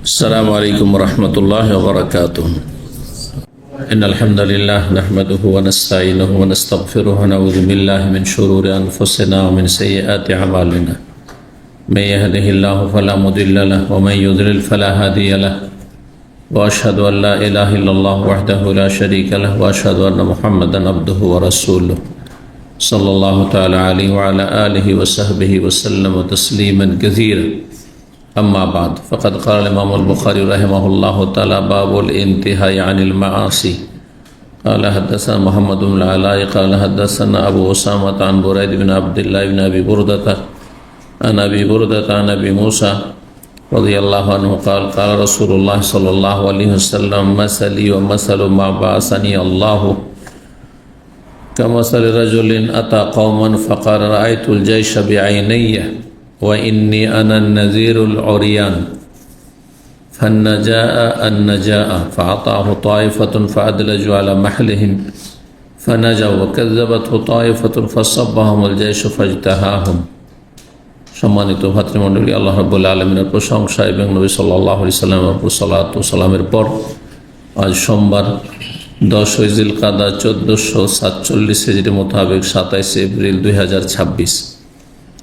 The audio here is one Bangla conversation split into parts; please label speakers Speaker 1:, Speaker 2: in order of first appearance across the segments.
Speaker 1: السلام عليكم ورحمة الله وبركاته. إن الحمد لله نحمده ونستعينه ونستغفره ونعوذ بالله من شرور أنفسنا ومن سيئات أعمالنا. من يهده الله فلا مضل له ومن يضلل فلا هادي له. وأشهد أن لا إله إلا الله وحده لا شريك له وأشهد أن محمدا عبده ورسوله صلى الله تعالى عليه وعلى آله وصحبه وسلم تسليما كثيرا. أما بعد فقد قال الإمام البخاري رحمه الله تعالى باب الانتهاء عن المعاصي. قال حدثنا محمد بن العلاء قال حدثنا أبو أسامة عن بريد بن عبد الله بن أبي بردة عن أبي بردة عن أبي موسى رضي الله عنه قال قال رسول الله صلى الله عليه وسلم مثلي ومثل ما بعثني الله كمثل رجل أتى قوما فقال رأيت الجيش بعيني وإني أنا النذير العريان فالنجاء النجاء فأعطاه طائفة فأدلجوا على محلهم فنجوا وكذبته طائفة فصبهم الجيش فاجتهاهم. সম্মানিত ভাতৃমণ্ডলী, আল্লাহ রাব্বুল আলামিনের প্রশংসা এবং নবী সাল্লাল্লাহু আলাইহি সাল্লামের উপর সালাত ও সালামের পর আজ সোমবার 10 জিলকাদা 1447 হিজরি মোতাবেক 27 এপ্রিল 2026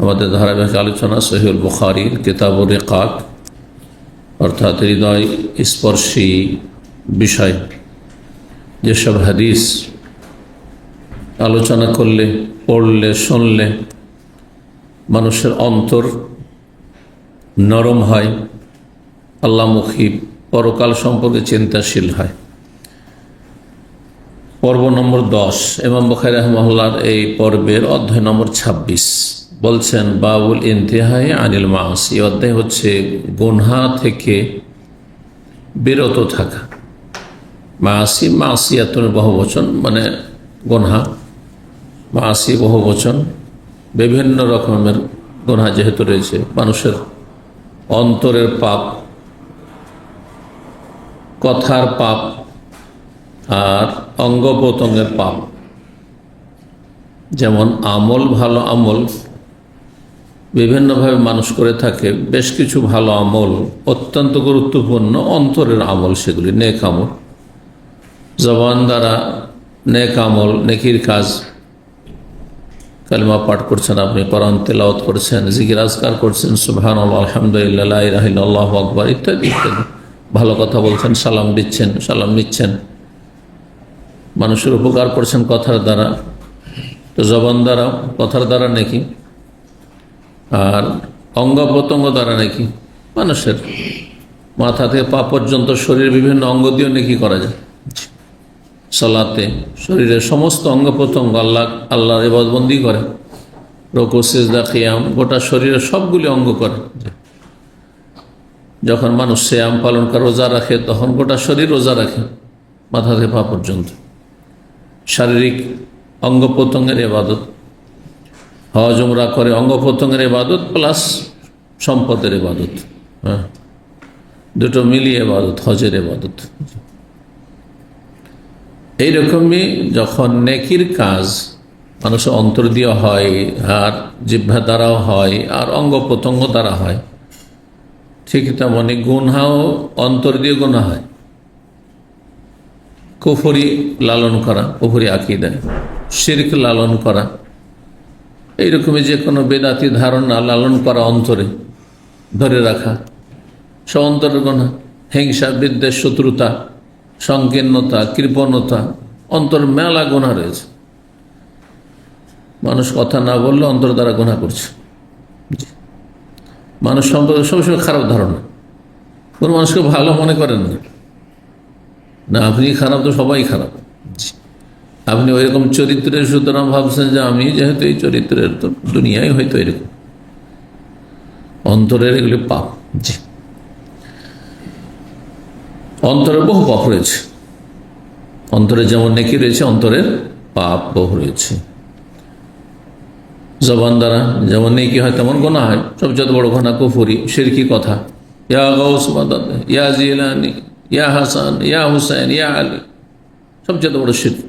Speaker 1: আমাদের ধারাবাহিক আলোচনা সহিহুল বুখারীর কিতাবুর রিকাক অর্থাৎ হৃদয় স্পর্শী বিষয়, যেসব হাদিস আলোচনা করলে, পড়লে, শুনলে মানুষের অন্তর নরম হয়, আল্লাহমুখী, পরকাল সম্পর্কে চিন্তাশীল হয়। পর্ব নম্বর 10, ইমাম বুখারী রাহিমাহুল্লাহর এই পর্বের অধ্যায় নম্বর 26 বলছেন বাবুল ইনতিহাই আনিল মাআসি। অধ্যায় হচ্ছে গুনহা থেকে বিরত থাকা। মাআসি, মাসিয়াতুন বহুবচন, মানে গুনহা। মাআসি বহুবচন, বিভিন্ন রকমের গুনহা যেহেতু রয়েছে, মানুষের অন্তরের পাপ, কথার পাপ আর অঙ্গ প্রত্যঙ্গের পাপ। যেমন আমল, ভালো আমল বিভিন্নভাবে মানুষ করে থাকে। বেশ কিছু ভালো আমল অত্যন্ত গুরুত্বপূর্ণ অন্তরের আমল, সেগুলি নেক আমল। জবান দ্বারা নেক আমল, নেকির কাজ, কালিমা পাঠ করছেন আপনি, কোরআন তেলাওয়াত করছেন, জিকির আজকার করছেন, সুবহানাল্লাহ, আলহামদুলিল্লাহ, লা ইলাহা ইল্লাল্লাহ, আল্লাহু আকবার ইত্যাদি ইত্যাদি। ভালো কথা বলছেন, সালাম দিচ্ছেন, সালাম নিচ্ছেন, মানুষের উপকার করছেন কথার দ্বারা। তো জবান দ্বারা, কথার দ্বারা নেকি, আর অঙ্গ প্রত্যঙ্গ দ্বারা নেকি। মানুষের মাথা থেকে পা পর্যন্ত শরীরের বিভিন্ন অঙ্গ দিয়েও নেকি করা যায়। সালাতে শরীরের সমস্ত অঙ্গ প্রত্যঙ্গ আল্লাহর ইবাদতবন্দি করে, রুকু, সিজদা, কিয়াম, গোটা শরীরের সবগুলি অঙ্গ করে। যখন মানুষ সিয়াম পালন করে, রোজা রাখে, তখন গোটা শরীর রোজা রাখে, মাথা থেকে পা পর্যন্ত। শারীরিক অঙ্গ প্রত্যঙ্গের ইবাদত। হজ উমরা করে, অঙ্গ প্রত্যঙ্গের ইবাদত প্লাস সম্পদের ইবাদত, হ্যাঁ, দুটো মিলিয়ে ইবাদত, হজের ইবাদত। এইরকমই যখন নেকির কাজ মানুষের অন্তর দিয়ে হয়, আর জিহ্বা দ্বারাও হয়, আর অঙ্গ প্রত্যঙ্গ দ্বারা হয়, ঠিক তেমনি গুনহাও অন্তর দিয়ে গুনাহ হয়। কুফরি লালন করা, কুফরি আকীদা, শিরক লালন করা, এইরকমই যে কোনো বেদাতি ধারণা লালন করা, অন্তরে ধরে রাখা, সব অন্তরের গুনাহ। হিংসা, বিদ্বেষ, শত্রুতা, সংকীর্ণতা, কৃপণতা, অন্তর মেলা গুনাহ রয়েছে। মানুষ কথা না বললে অন্তর দ্বারা গুনাহ করছে। মানুষ সম্পর্কে সবসময় খারাপ ধারণা, কোনো মানুষকে ভালো মনে করেন না। না, আপনি খারাপ তো সবাই খারাপ। আপনি ওইরকম চরিত্রের, সুতরাং ভাবছেন যে আমি যেহেতু এই চরিত্রের, তো দুনিয়ায় হয়তো এরকম। অন্তরের এগুলি পাপ। জি, অন্তরের বহু পাপ রয়েছে। অন্তরে যেমন নেকি রয়েছে, অন্তরের পাপ বহু রয়েছে। জবান দ্বারা যেমন নেকি হয়, তেমন গুনাহ হয়। সবচেয়ে বড় গুনাহ কুফরি, শিরকি কথা, ইয়া গাউস মাদাদ, ইয়া জিলানি, ইয়া হাসান, ইয়া হুসাইন, ইয়া আলী, সবচেয়ে বড় শিরক।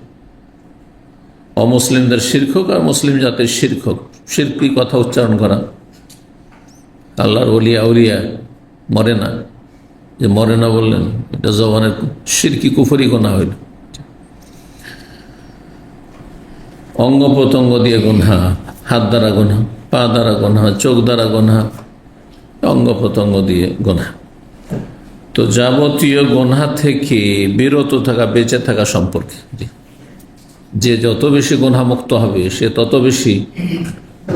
Speaker 1: অমুসলিমদের শিরক হোক আর মুসলিম জাতির শিরক হোক, শিরকি কথা উচ্চারণ করা। আল্লাহর ওলিয়া উলিয়া মরে না, যে মরে না বললেন, এটা জবানের শিরকি কুফরি গুনাহ হইল। অঙ্গ প্রত্যঙ্গ দিয়ে গুনাহ, হাত দ্বারা গুনাহ, পা দ্বারা গুনাহ, চোখ দ্বারা গুনাহ, অঙ্গ প্রত্যঙ্গ দিয়ে গুনাহ। তো যাবতীয় গুনাহ থেকে বিরত থাকা, বেঁচে থাকা সম্পর্কে, যে যত বেশি গুনাহ মুক্ত হবে সে তত বেশি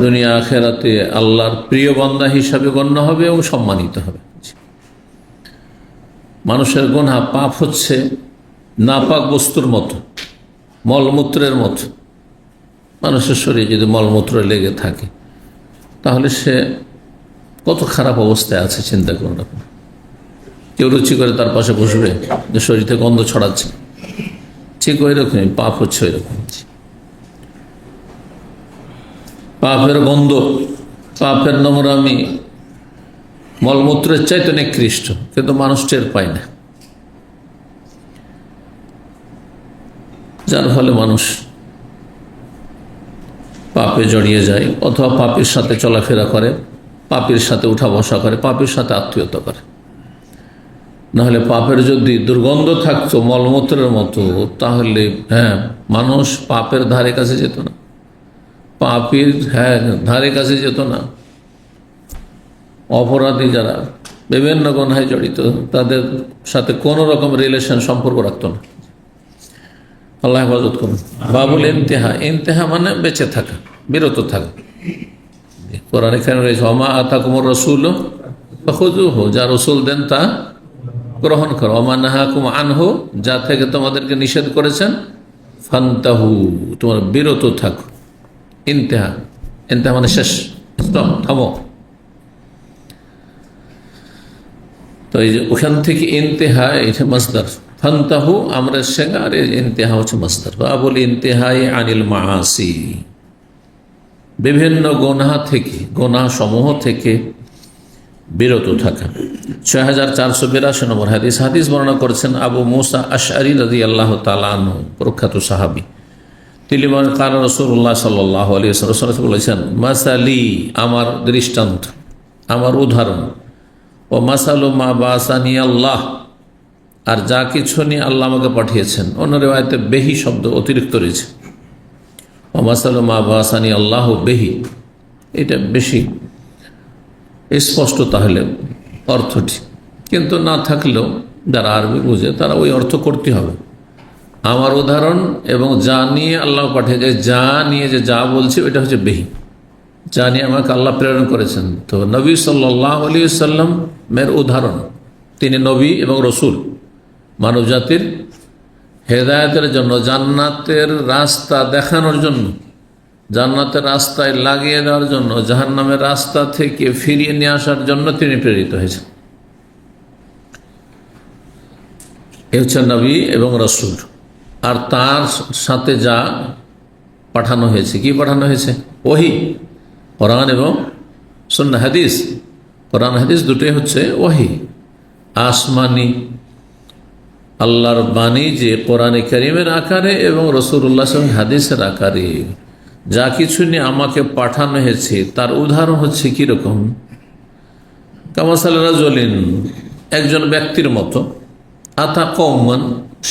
Speaker 1: দুনিয়া আখেরাতে আল্লাহর প্রিয় বান্দা হিসাবে গণ্য হবে এবং সম্মানিত হবে। মানুষের গুনাহ, পাপ হচ্ছে নাপাক বস্তুর মতো, মলমূত্রের মতো। মানুষের শরীরে যদি মলমূত্র লেগে থাকে তাহলে সে কত খারাপ অবস্থায় আছে চিন্তা করুন আপনি। কেউ রুচি করে তার পাশে বসবে যে শরীর থেকে গন্ধ ছড়াচ্ছে, ঠিক ওই রকমই পাপ হচ্ছে ওই রকম। পাপের গন্ধ, পাপের নোংরামি মলমূত্রের চাইতে নিকৃষ্ট, কিন্তু মানুষ টের পায় না, যার ফলে মানুষ পাপে জড়িয়ে যায়, অথবা পাপের সাথে চলাফেরা করে, পাপের সাথে উঠা বসা করে, পাপের সাথে আত্মীয়তা করে। নাহলে পাপের যদি দুর্গন্ধ থাকতো মলমূত্রের মতো, তাহলে মানুষ পাপের ধারে কাছে যেত না, পাপের ধারে কাছে যেত না। অপরাধী যারা বিভিন্ন গুনাহে জড়িত, তাদের সাথে কোনো রকম রিলেশন, সম্পর্ক রাখতো না। আল্লাহ হেফাজত করুন। বাবুল ইন্তেহা, ইন্তেহা মানে বেঁচে থাকা, বিরত থাকা। কোরআনে কেন রয়েছে ওমা আতাকুমুর রাসূল ফাখুযুহু, যা রসুল দেন তা গ্রহণ করো। ওমা নাহাকুম আনহু, যা থেকে তোমাদেরকে নিষেধ করেছেন ফান্তাহু, তোমার বিরত থাকো। ইন্তেহা, ইন্তেহা মানে শেষ, স্টপ, থামো। তো এই যে ওখান থেকে ইন্তেহা, এটা মাসদার। ফান্তাহু আমরা শেখা, আর ইন্তেহা হচ্ছে মাসদার। বাবুল ইন্তেহাই আনিল মাআসি, বিভিন্ন গুনাহ থেকে, গুনাহ সমূহ থেকে বিরত থাকা। 6482 নম্বর হাদিস। হাদিস বর্ণনা করেছেন আবু মুসা আশআরী রাদিয়াল্লাহু তাআলা আনহু, প্রখ্যাত সাহাবী। তিনি বলেন কাল রাসূলুল্লাহ সাল্লাল্লাহু আলাইহি ওয়াসাল্লাম বলেছেন, মাসালি, আমার দৃষ্টান্ত, আমার উদাহরণ, ও মাসালু মা বাসানি আল্লাহ, আর যা কিছু নিয়ে আল্লাহ আমাকে পাঠিয়েছেন। অন্য রিওয়ায়াতে বেহি শব্দ অতিরিক্ত রয়েছে। ও মাসালু মা বাসানি আল্লাহ বেহি, এটা বেশি স্পষ্ট তাহলে অর্থটি, কিন্তু না থাকলেও যারা আরবি বুঝে তারা ওই অর্থ করতে হবে। আমার উদাহরণ এবং যা নিয়ে আল্লাহ পাঠিয়েছে, যা নিয়ে যে যা বলছে এটা হচ্ছে বেহি, যা নিয়ে আমাকে আল্লাহ প্রেরণ করেছেন। তো নবী সাল্লাল্লাহু আলাইহি ওয়াসাল্লামের উদাহরণ, তিনি নবী এবং রসুল, মানব জাতির হেদায়েতের জন্য, জান্নাতের রাস্তা দেখানোর জন্য, জান্নাতের রাস্তায় লাগিয়ে দেওয়ার জন্য, জাহান্নামের রাস্তা থেকে ফিরিয়ে নিয়ে আসার জন্য তিনি প্রেরিত হয়েছেন। এ হচ্ছে নবী এবং রসুল। আর তার সাথে যা পাঠানো হয়েছে, কি পাঠানো হয়েছে? ওহী, কোরআন এবং সুন্নাহ, হাদিস। কোরআন হাদিস দুটোই হচ্ছে ওহী, আসমানি আল্লাহর বাণী, যে কোরআনে কারীমের আকারে এবং রাসূলুল্লাহ সাল্লাল্লাহু আলাইহি ওয়াসাল্লাম হাদিসের আকারে যা কিছু নিয়ে আমাকে পাঠানো হয়েছে, তার উদাহরণ হচ্ছে কিরকম? কামাসাল রাজুলিন, একজন ব্যক্তির মতো, আতা কওমান,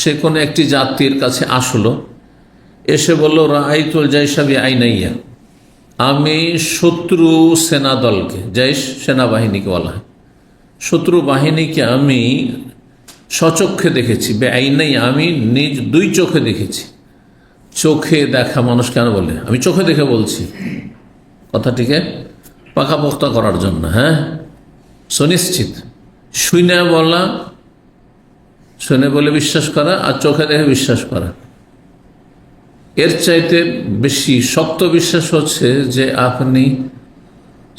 Speaker 1: সে কোনো একটি জাতির কাছে আসলো, এসে বলল রাআইতুল জাইশা বিআইনাইয়া, আমি শত্রু সেনা দলকে, জাইশ সেনাবাহিনীকে বলা হয়, শত্রু বাহিনীকে আমি স্বচক্ষে দেখেছি। বেআইনাই, আমি নিজ দুই চোখে দেখেছি। চোখে দেখা মানুষ কেন বলে? আমি চোখে দেখে বলছি, কথাটিকে পাকাপোক্তা করার জন্য, সুনিশ্চিত। শুনে বলা, শুনে বলে বিশ্বাস করা, আর চোখে দেখে বিশ্বাস করা, এর চাইতে বেশি শক্ত বিশ্বাস হচ্ছে যে আপনি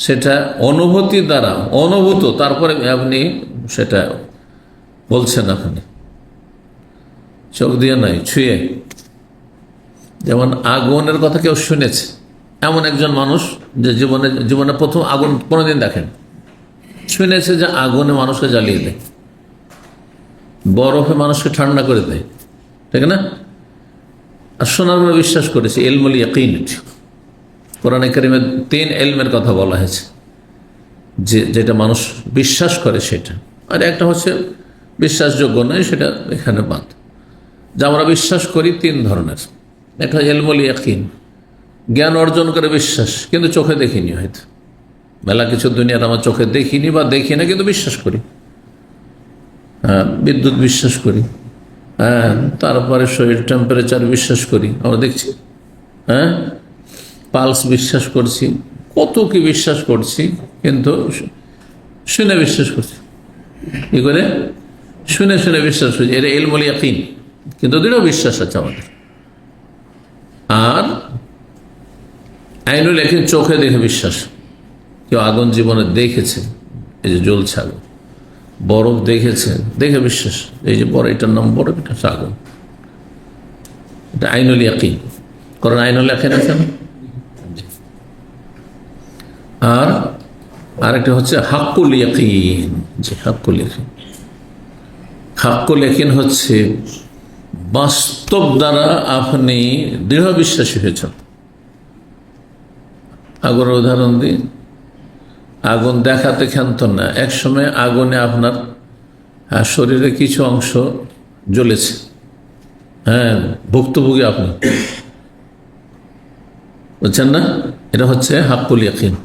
Speaker 1: সেটা অনুভূতি দ্বারা অনুভূত, তারপরে আপনি সেটা বলছেন, আপনি চোখ দিয়ে নয়, ছুঁয়ে। যেমন আগুনের কথা কেউ শুনেছে, এমন একজন মানুষ যে জীবনে প্রথম আগুন কোনোদিন দেখেন, শুনেছে যে আগুনে মানুষকে জ্বালিয়ে দেয়, বরফে মানুষকে ঠান্ডা করে দেয়, ঠিক না? আর শোনার পরে বিশ্বাস করেছে, ইলমুল ইয়াকিন। কোরআনে কারীমে 3 ইলমের কথা বলা হয়েছে, যেটা মানুষ বিশ্বাস করে সেটা। আর একটা হচ্ছে বিশ্বাসযোগ্য নয়, সেটা এখানে বাদ। যা আমরা বিশ্বাস করি তিন ধরনের। একটা ইলমুল ইয়াকিন, জ্ঞান অর্জন করে বিশ্বাস, কিন্তু চোখে দেখিনি, হয়তো মেলা কিছু দুনিয়ার আমার চোখে দেখিনি বা দেখি না, কিন্তু বিশ্বাস করি। হ্যাঁ, বিদ্যুৎ বিশ্বাস করি, হ্যাঁ, তারপরে শরীর টেম্পারেচার বিশ্বাস করি, আমরা দেখছি, হ্যাঁ, পালস বিশ্বাস করছি, কত কি বিশ্বাস করছি, কিন্তু শুনে বিশ্বাস করছি। কি করে? শুনে শুনে বিশ্বাস করছি, এটা ইলমুল ইয়াকিন, কিন্তু দৃঢ় বিশ্বাস আছে আমাদের। আর আইনুল ইয়াকিন, চোখে দেখে বিশ্বাস। কেউ আগুন জীবনে দেখেছে, এই যে জ্বলছে আগুন, বরফ দেখেছে, দেখে বিশ্বাস, এই যে বরফ, এটার নাম বরফ, এটা হচ্ছে আগুন, এটা আইনুল ইয়াকিন। কারণ আইনুল ইয়াকিন আছে না। আর আরেকটা হচ্ছে হাক্কুল ইয়াকিন। যে হাক্কুল ইয়াকিন, হাক্কুল ইয়াকিন হচ্ছে বাস্তব দ্বারা আপনি দৃঢ় বিশ্বাসী হয়েছেন। আগুনের উদাহরণ দিই, আগুন দেখাতে ক্ষান্ত না, একসময় আগুনে আপনার শরীরে কিছু অংশ জ্বলেছে, হ্যাঁ, ভুক্তভোগী আপনি, বুঝছেন না? এটা হচ্ছে হাক্কুল ইয়াকিন।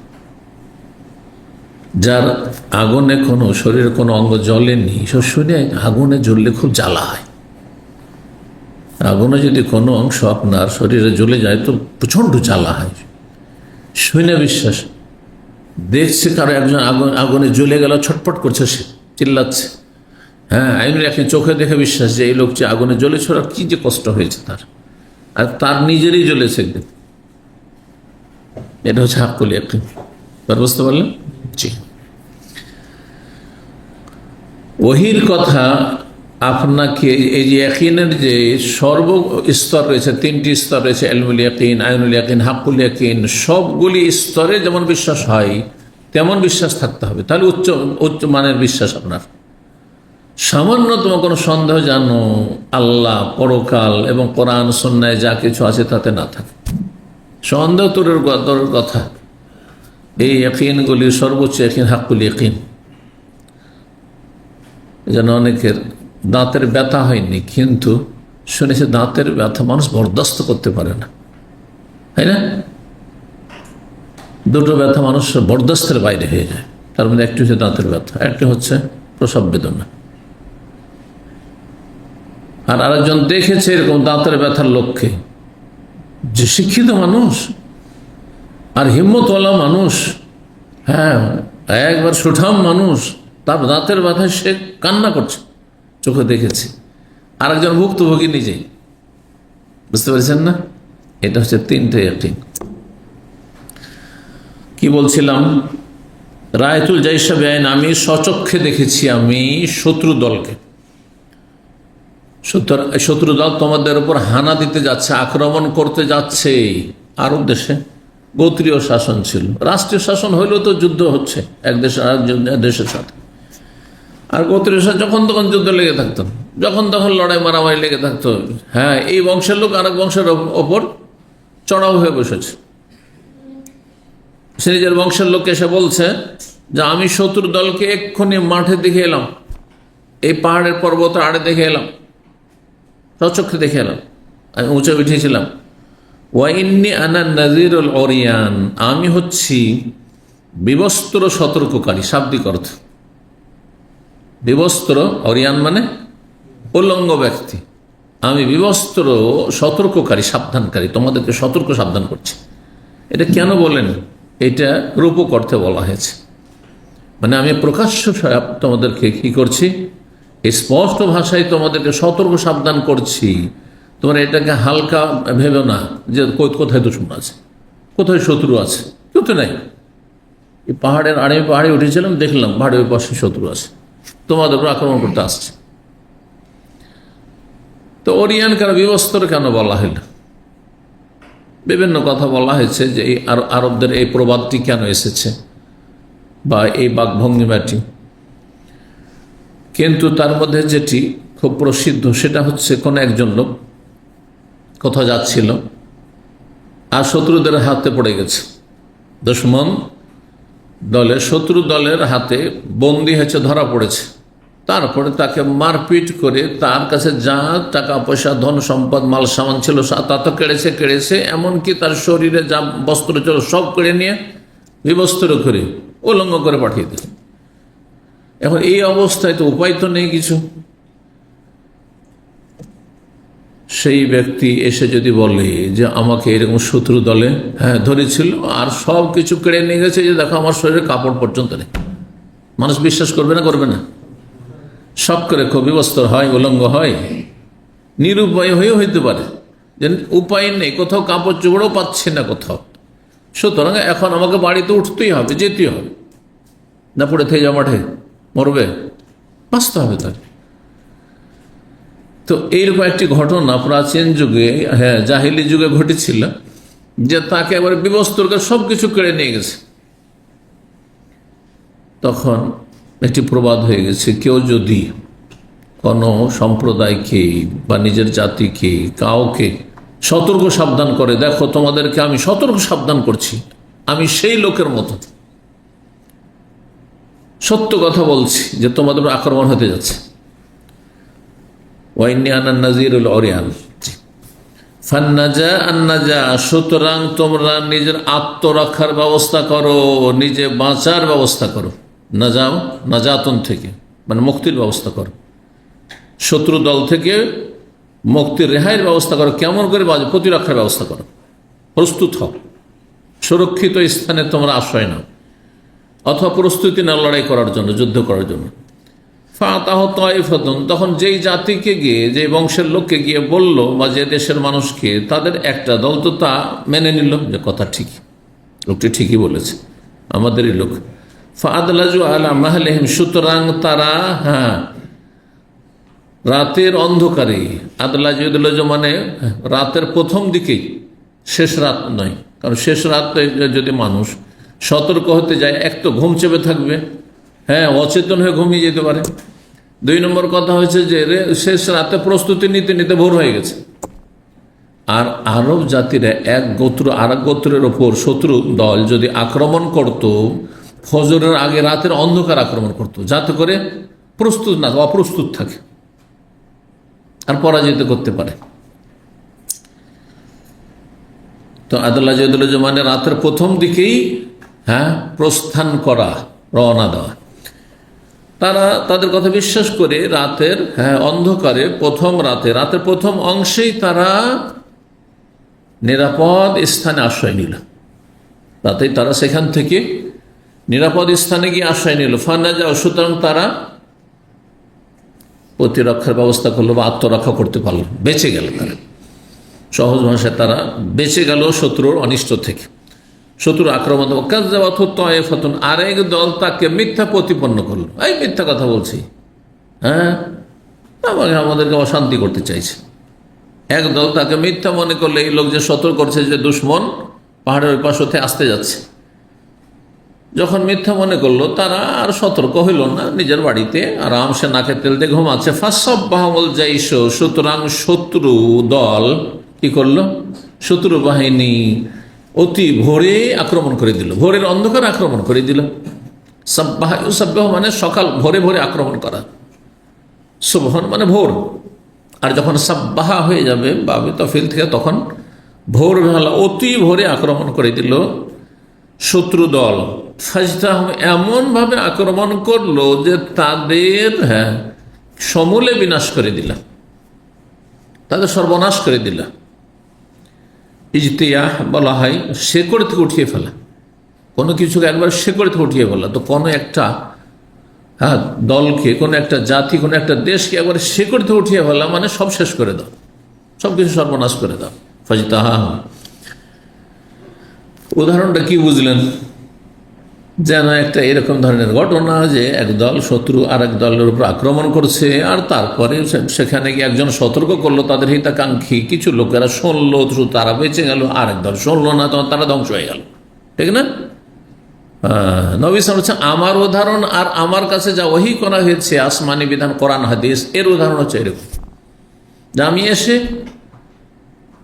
Speaker 1: যার আগুনে কোনো শরীরে কোনো অঙ্গ জ্বলেনি, শুনে আগুনে জ্বললে খুব জ্বালা হয়। আগুনে যদি কোনো অংশ আপনার শরীরে জ্বলে যায় তো প্রচণ্ড জ্বালা হয়। শুনে বিশ্বাস, দেখছে কারো একজন আগুনে জ্বলে গেল, ছটফট করছে, সে চিল্লাচ্ছে, হ্যাঁ, আইনুল ইয়াকিন, চোখে দেখে বিশ্বাস যে এই লোক যে আগুনে জ্বলেছে, ওরা কি যে কষ্ট হয়েছে তার, আর তার নিজেরই জ্বলেছে একদিন। এটা হচ্ছে হাক্কুল ইয়াকিন। বুঝতে পারলেন? জি। ওহির কথা আপনাকে, এই যে ইয়াকিনের যে স্তর রয়েছে, তিনটি স্তর রয়েছে, ইলমুল ইয়াকিন, আইনুল ইয়াকিন, হাক্কুল ইয়াকিন, সবগুলি স্তরে যেমন বিশ্বাস হয় তেমন বিশ্বাস থাকতে হবে। তাহলে উচ্চ মানের বিশ্বাস আপনার। সামান্যতম কোনো সন্দেহ যেন আল্লাহ, পরকাল এবং কোরআন সুন্নায় যা কিছু আছে তাতে না থাকে। সন্দেহ তোরের কথা। এই ইয়াকিনগুলির সর্বোচ্চ ইয়াকিন হাক্কুল ইয়াকিন। যেন অনেকের দাঁতের ব্যথা হয়নি, কিন্তু শুনেছে দাঁতের ব্যথা মানুষ বরদাস্ত করতে পারে না, তাই না? দুটো ব্যথা মানুষ বরদাস্তের বাইরে হয়ে যায়। তার মধ্যে একটি হচ্ছে দাঁতের ব্যথা, একটি হচ্ছে প্রসব বেদনা। আর আরেকজন দেখেছে এরকম দাঁতের ব্যথার লক্ষ্যে, যে শিক্ষিত মানুষ আর হিম্মতওয়ালা মানুষ, হ্যাঁ, একবার সুঠাম মানুষ, তার দাঁতের ব্যথায় সে কান্না করছে, চোখে দেখেছে। আরেকজন ভুক্তভোগী নিজেই। বুঝতে পেরেছেন না? এটা হচ্ছে তিনটে ইয়াকিন। কি বলছিলাম? রায়তুল জাইশা বেআইন, আমি স্বচক্ষে দেখেছি আমি শত্রু দলকে। শত্রু দল তোমাদের উপর হানা দিতে যাচ্ছে, আক্রমণ করতে যাচ্ছে। আরব দেশে গোত্রীয় শাসন ছিল, রাষ্ট্রীয় শাসন হইলেও তো যুদ্ধ হচ্ছে এক দেশের আর দেশের সাথে। আর গোত্রীয় শাসন যখন তখন যুদ্ধ লেগে থাকতো, যখন তখন লড়াই মারামারি লেগে থাকতো। হ্যাঁ, এই বংশের লোক আরেক বংশের ওপর চড়াও হয়ে বসেছে। সে নিজের বংশের লোককে এসে বলছে যে আমি শত্রু দলকে এক্ষুনি মাঠে দেখে এলাম, এই পাহাড়ের পর্বতের আড়ে দেখে এলাম, স্বচক্ষে দেখে এলাম, আমি উঁচে উঠেছিলাম। ওয়াইন্নি আনা নাযীরুল উরিয়ান, আমি হচ্ছি বিবস্ত্র সতর্ককারী। শাব্দিক অর্থ বিবস্ত্র, অরিয়ান মানে উলঙ্গ ব্যক্তি। আমি বিবস্ত্র সতর্ককারী, সাবধানকারী, তোমাদেরকে সতর্ক সাবধান করছি। এটা কেন বলেন? এটা রূপক অর্থে বলা হয়েছে, মানে আমি প্রকাশ্য তোমাদেরকে কি করছি, স্পষ্ট ভাষায় তোমাদেরকে সতর্ক সাবধান করছি। তোমরা এটাকে হালকা ভেবে না যে কোথায় দুশমন আছে, কোথায় শত্রু আছে। কেউ তো নাই। এই পাহাড়ের পাহাড়ে উঠেছিলাম, দেখলাম পাহাড়ের পাশে শত্রু আছে, তোমাদের উপর আক্রমণ করতে আসছে। তো ওরিয়ান কেন, বিবস্ত্র কেন বলা হইল? বিভিন্ন কথা বলা হয়েছে যে এই আরবদের এই প্রবাদটি কেন এসেছে বা এই বাকভঙ্গিমাটি। কিন্তু তার মধ্যে যেটি খুব প্রসিদ্ধ সেটা হচ্ছে, কোন একজন লোক কোথাও যাচ্ছিল আর শত্রুদের হাতে পড়ে গেছে, দুশমন দলের, শত্রু দলের হাতে বন্দী হয়েছে, ধরা পড়েছে। তারপরে তাকে মারপিট করে তার কাছে যা টাকা পয়সা ধন সম্পদ মাল সামান ছিল তা তো কেড়েছে, এমনকি তার শরীরে যা বস্ত্র ছিল সব কেড়ে নিয়ে বিবস্ত্র করে উলঙ্গ করে পাঠিয়ে দিল। এখন এই অবস্থায় তো উপায় তো নেই কিছু। সেই ব্যক্তি এসে যদি বলে যে আমাকে এরকম শত্রু দলে ধরেছিল আর সব কিছু কেড়ে নিয়ে গেছে, যে দেখো আমার শরীরে কাপড় পর্যন্ত নেই, মানুষ বিশ্বাস করবে না? করবে না? সব করে বিবস্ত্র হয়, উলঙ্গ হয়, নিরুপায় হয়েও হইতে পারে যে উপায় নেই, কোথাও কাপড় চোপড়ও পাচ্ছে না কোথাও, সুতরাং এখন আমাকে বাড়িতে উঠতেই হবে, যেতেই হবে, না পড়ে থেকে যা মাঠে মরবে, বাঁচতে হবে তার। তো এইরকম একটি ঘটনা প্রাচীন যুগে, জাহিলি যুগে ঘটেছিল, যে তাকে একবারে বিবস্ত্র করে সব কিছু কেড়ে নিয়ে গেছে। তখন একটি প্রবাদ হয়ে গেছে, কেউ যদি কোনো সম্প্রদায়কে বা নিজের জাতিকে কাউকে সতর্ক সাবধান করে, দেখো তোমাদেরকে আমি সতর্ক সাবধান করছি, আমি সেই লোকের মতো সত্য কথা বলছি যে তোমাদের আক্রমণ হতে যাচ্ছে, সুতরাং তোমরা নিজের আত্মরক্ষার ব্যবস্থা করো, নিজে বাঁচার ব্যবস্থা করো, নাজাতন থেকে মানে মুক্তির ব্যবস্থা করো, শত্রু দল থেকে মুক্তির রেহাইয়ের ব্যবস্থা করো। কেমন করে প্রতিরক্ষার ব্যবস্থা করো, প্রস্তুত হও, সুরক্ষিত স্থানে তোমরা আশ্রয় নাও, অথবা প্রস্তুতি নাও লড়াই করার জন্য, যুদ্ধ করার জন্য। ফাতাহ তাইফাতুন, তখন যেই জাতিকে গিয়ে, যে বংশের লোককে গিয়ে বলল বা যে দেশের মানুষকে, তাদের একটা দল তো তা মেনে নিল যে কথা ঠিকই, লোকটি ঠিকই বলেছে, আমাদেরই লোক। ফাদলাজু আলা মাহলিহিম, সুতরাং তারা রাতের অন্ধকারে, আদলাজু মানে রাতের প্রথম দিকেই, শেষ রাত নয়, কারণ শেষ রাতে যদি মানুষ সতর্ক হতে যায়, এক তো ঘুম চেপে থাকবে, অচেতন হয়ে ঘুমিয়ে যেতে পারে। 2 নম্বর কথা হয়েছে যে শেষ রাতে প্রস্তুতি নিতে নিতে ভোর হয়ে গেছে। আর আরব জাতিরা এক গোত্র আর এক গোত্রের ওপর শত্রু দল যদি আক্রমণ করত, ফজরের আগে রাতের অন্ধকার আক্রমণ করত, যাতে করে প্রস্তুত না, অপ্রস্তুত থাকে আর পরাজিত করতে পারে। তো আদুল্লাহ মানে রাতের প্রথম দিকেই প্রস্থান করা, রওনা দেওয়া। তারা তাদের কথা বিশ্বাস করে রাতের অন্ধকারে রাতের প্রথম অংশেই তারা নিরাপদ স্থানে আশ্রয় নিল, রাতেই তারা সেখান থেকে নিরাপদ স্থানে গিয়ে আশ্রয় নিল। ফানাজা, সুতরাং তারা প্রতিরক্ষার ব্যবস্থা করলো বা আত্মরক্ষা করতে পারলো, বেঁচে গেল তারা, সহজ ভাষায় তারা বেঁচে গেল শত্রুর অনিষ্ট থেকে, শত্রুর আক্রমণ। আরেক দল তাকে মিথ্যা প্রতিপন্ন করলো, এই মিথ্যা কথা বলছি, আমাদেরকে অশান্তি করতে চাইছে। এক দল তাকে মিথ্যা মনে করলে, এই লোক যে সতর্ক করছে যে দুশ্মন পাহাড়ের ওই পাশ হতে আসতে যাচ্ছে, যখন মিথ্যা মনে করলো, তারা আর সতর্ক হইল না, নিজের বাড়িতে আরামসে নাকে তেল দিয়ে ঘুমাচ্ছে। ফাসাব্বাহুল জাইশ, সুতরাং শত্রু দল কি করলো, শত্রু বাহিনী অতি ভোরে আক্রমণ করে দিল, ভোরের অন্ধকার আক্রমণ করে দিল। সাব্বাহ মানে সকাল, ভোরে ভোরে আক্রমণ করা, সুবহান মানে ভোর। আর যখন সাব্বাহা হয়ে যাবে বাবে তফিল থেকে, তখন ভোর বেলা অতি ভোরে আক্রমণ করে দিল শত্রু দল। ফাজতাহুম, এমনভাবে আক্রমণ করলো যে তাদের সমূলে বিনাশ করে দিল, তাদের সর্বনাশ করে দিল। ইজতিয়াহ বলা হয় শেকড় থেকে উঠিয়ে ফেলা, কোনো কিছুকে একবার শেকড় থেকে উঠিয়ে ফেলা। তো কোনো একটা দলকে, কোনো একটা জাতি, কোনো একটা দেশকে একবার শেকড় থেকে উঠিয়ে ফেলা মানে সব শেষ করে দাও, সব কিছু সর্বনাশ করে দাও। ফাজতাহা, উদাহরণটা কি বুঝলেন? যেন একটা এরকম ধরনের ঘটনা যে একদল শত্রু আর এক দলের উপর আক্রমণ করছে, আর তারপরে সেখানে গিয়ে একজন সতর্ক করলো, তাদের হিতাকাঙ্ক্ষী কিছু লোকেরা শুনলো, তারা বেঁচে গেল, আর এক দল শুনলো না, তখন তারা ধ্বংস হয়ে গেল, ঠিক না? নবী সাল্লাল্লাহু আলাইহি ওয়াসাল্লাম আমার উদাহরণ আর আমার কাছে যা ওহী করা হয়েছে আসমানি বিধান, কোরআন হাদিস, এর উদাহরণ হচ্ছে এরকম যে আমি এসে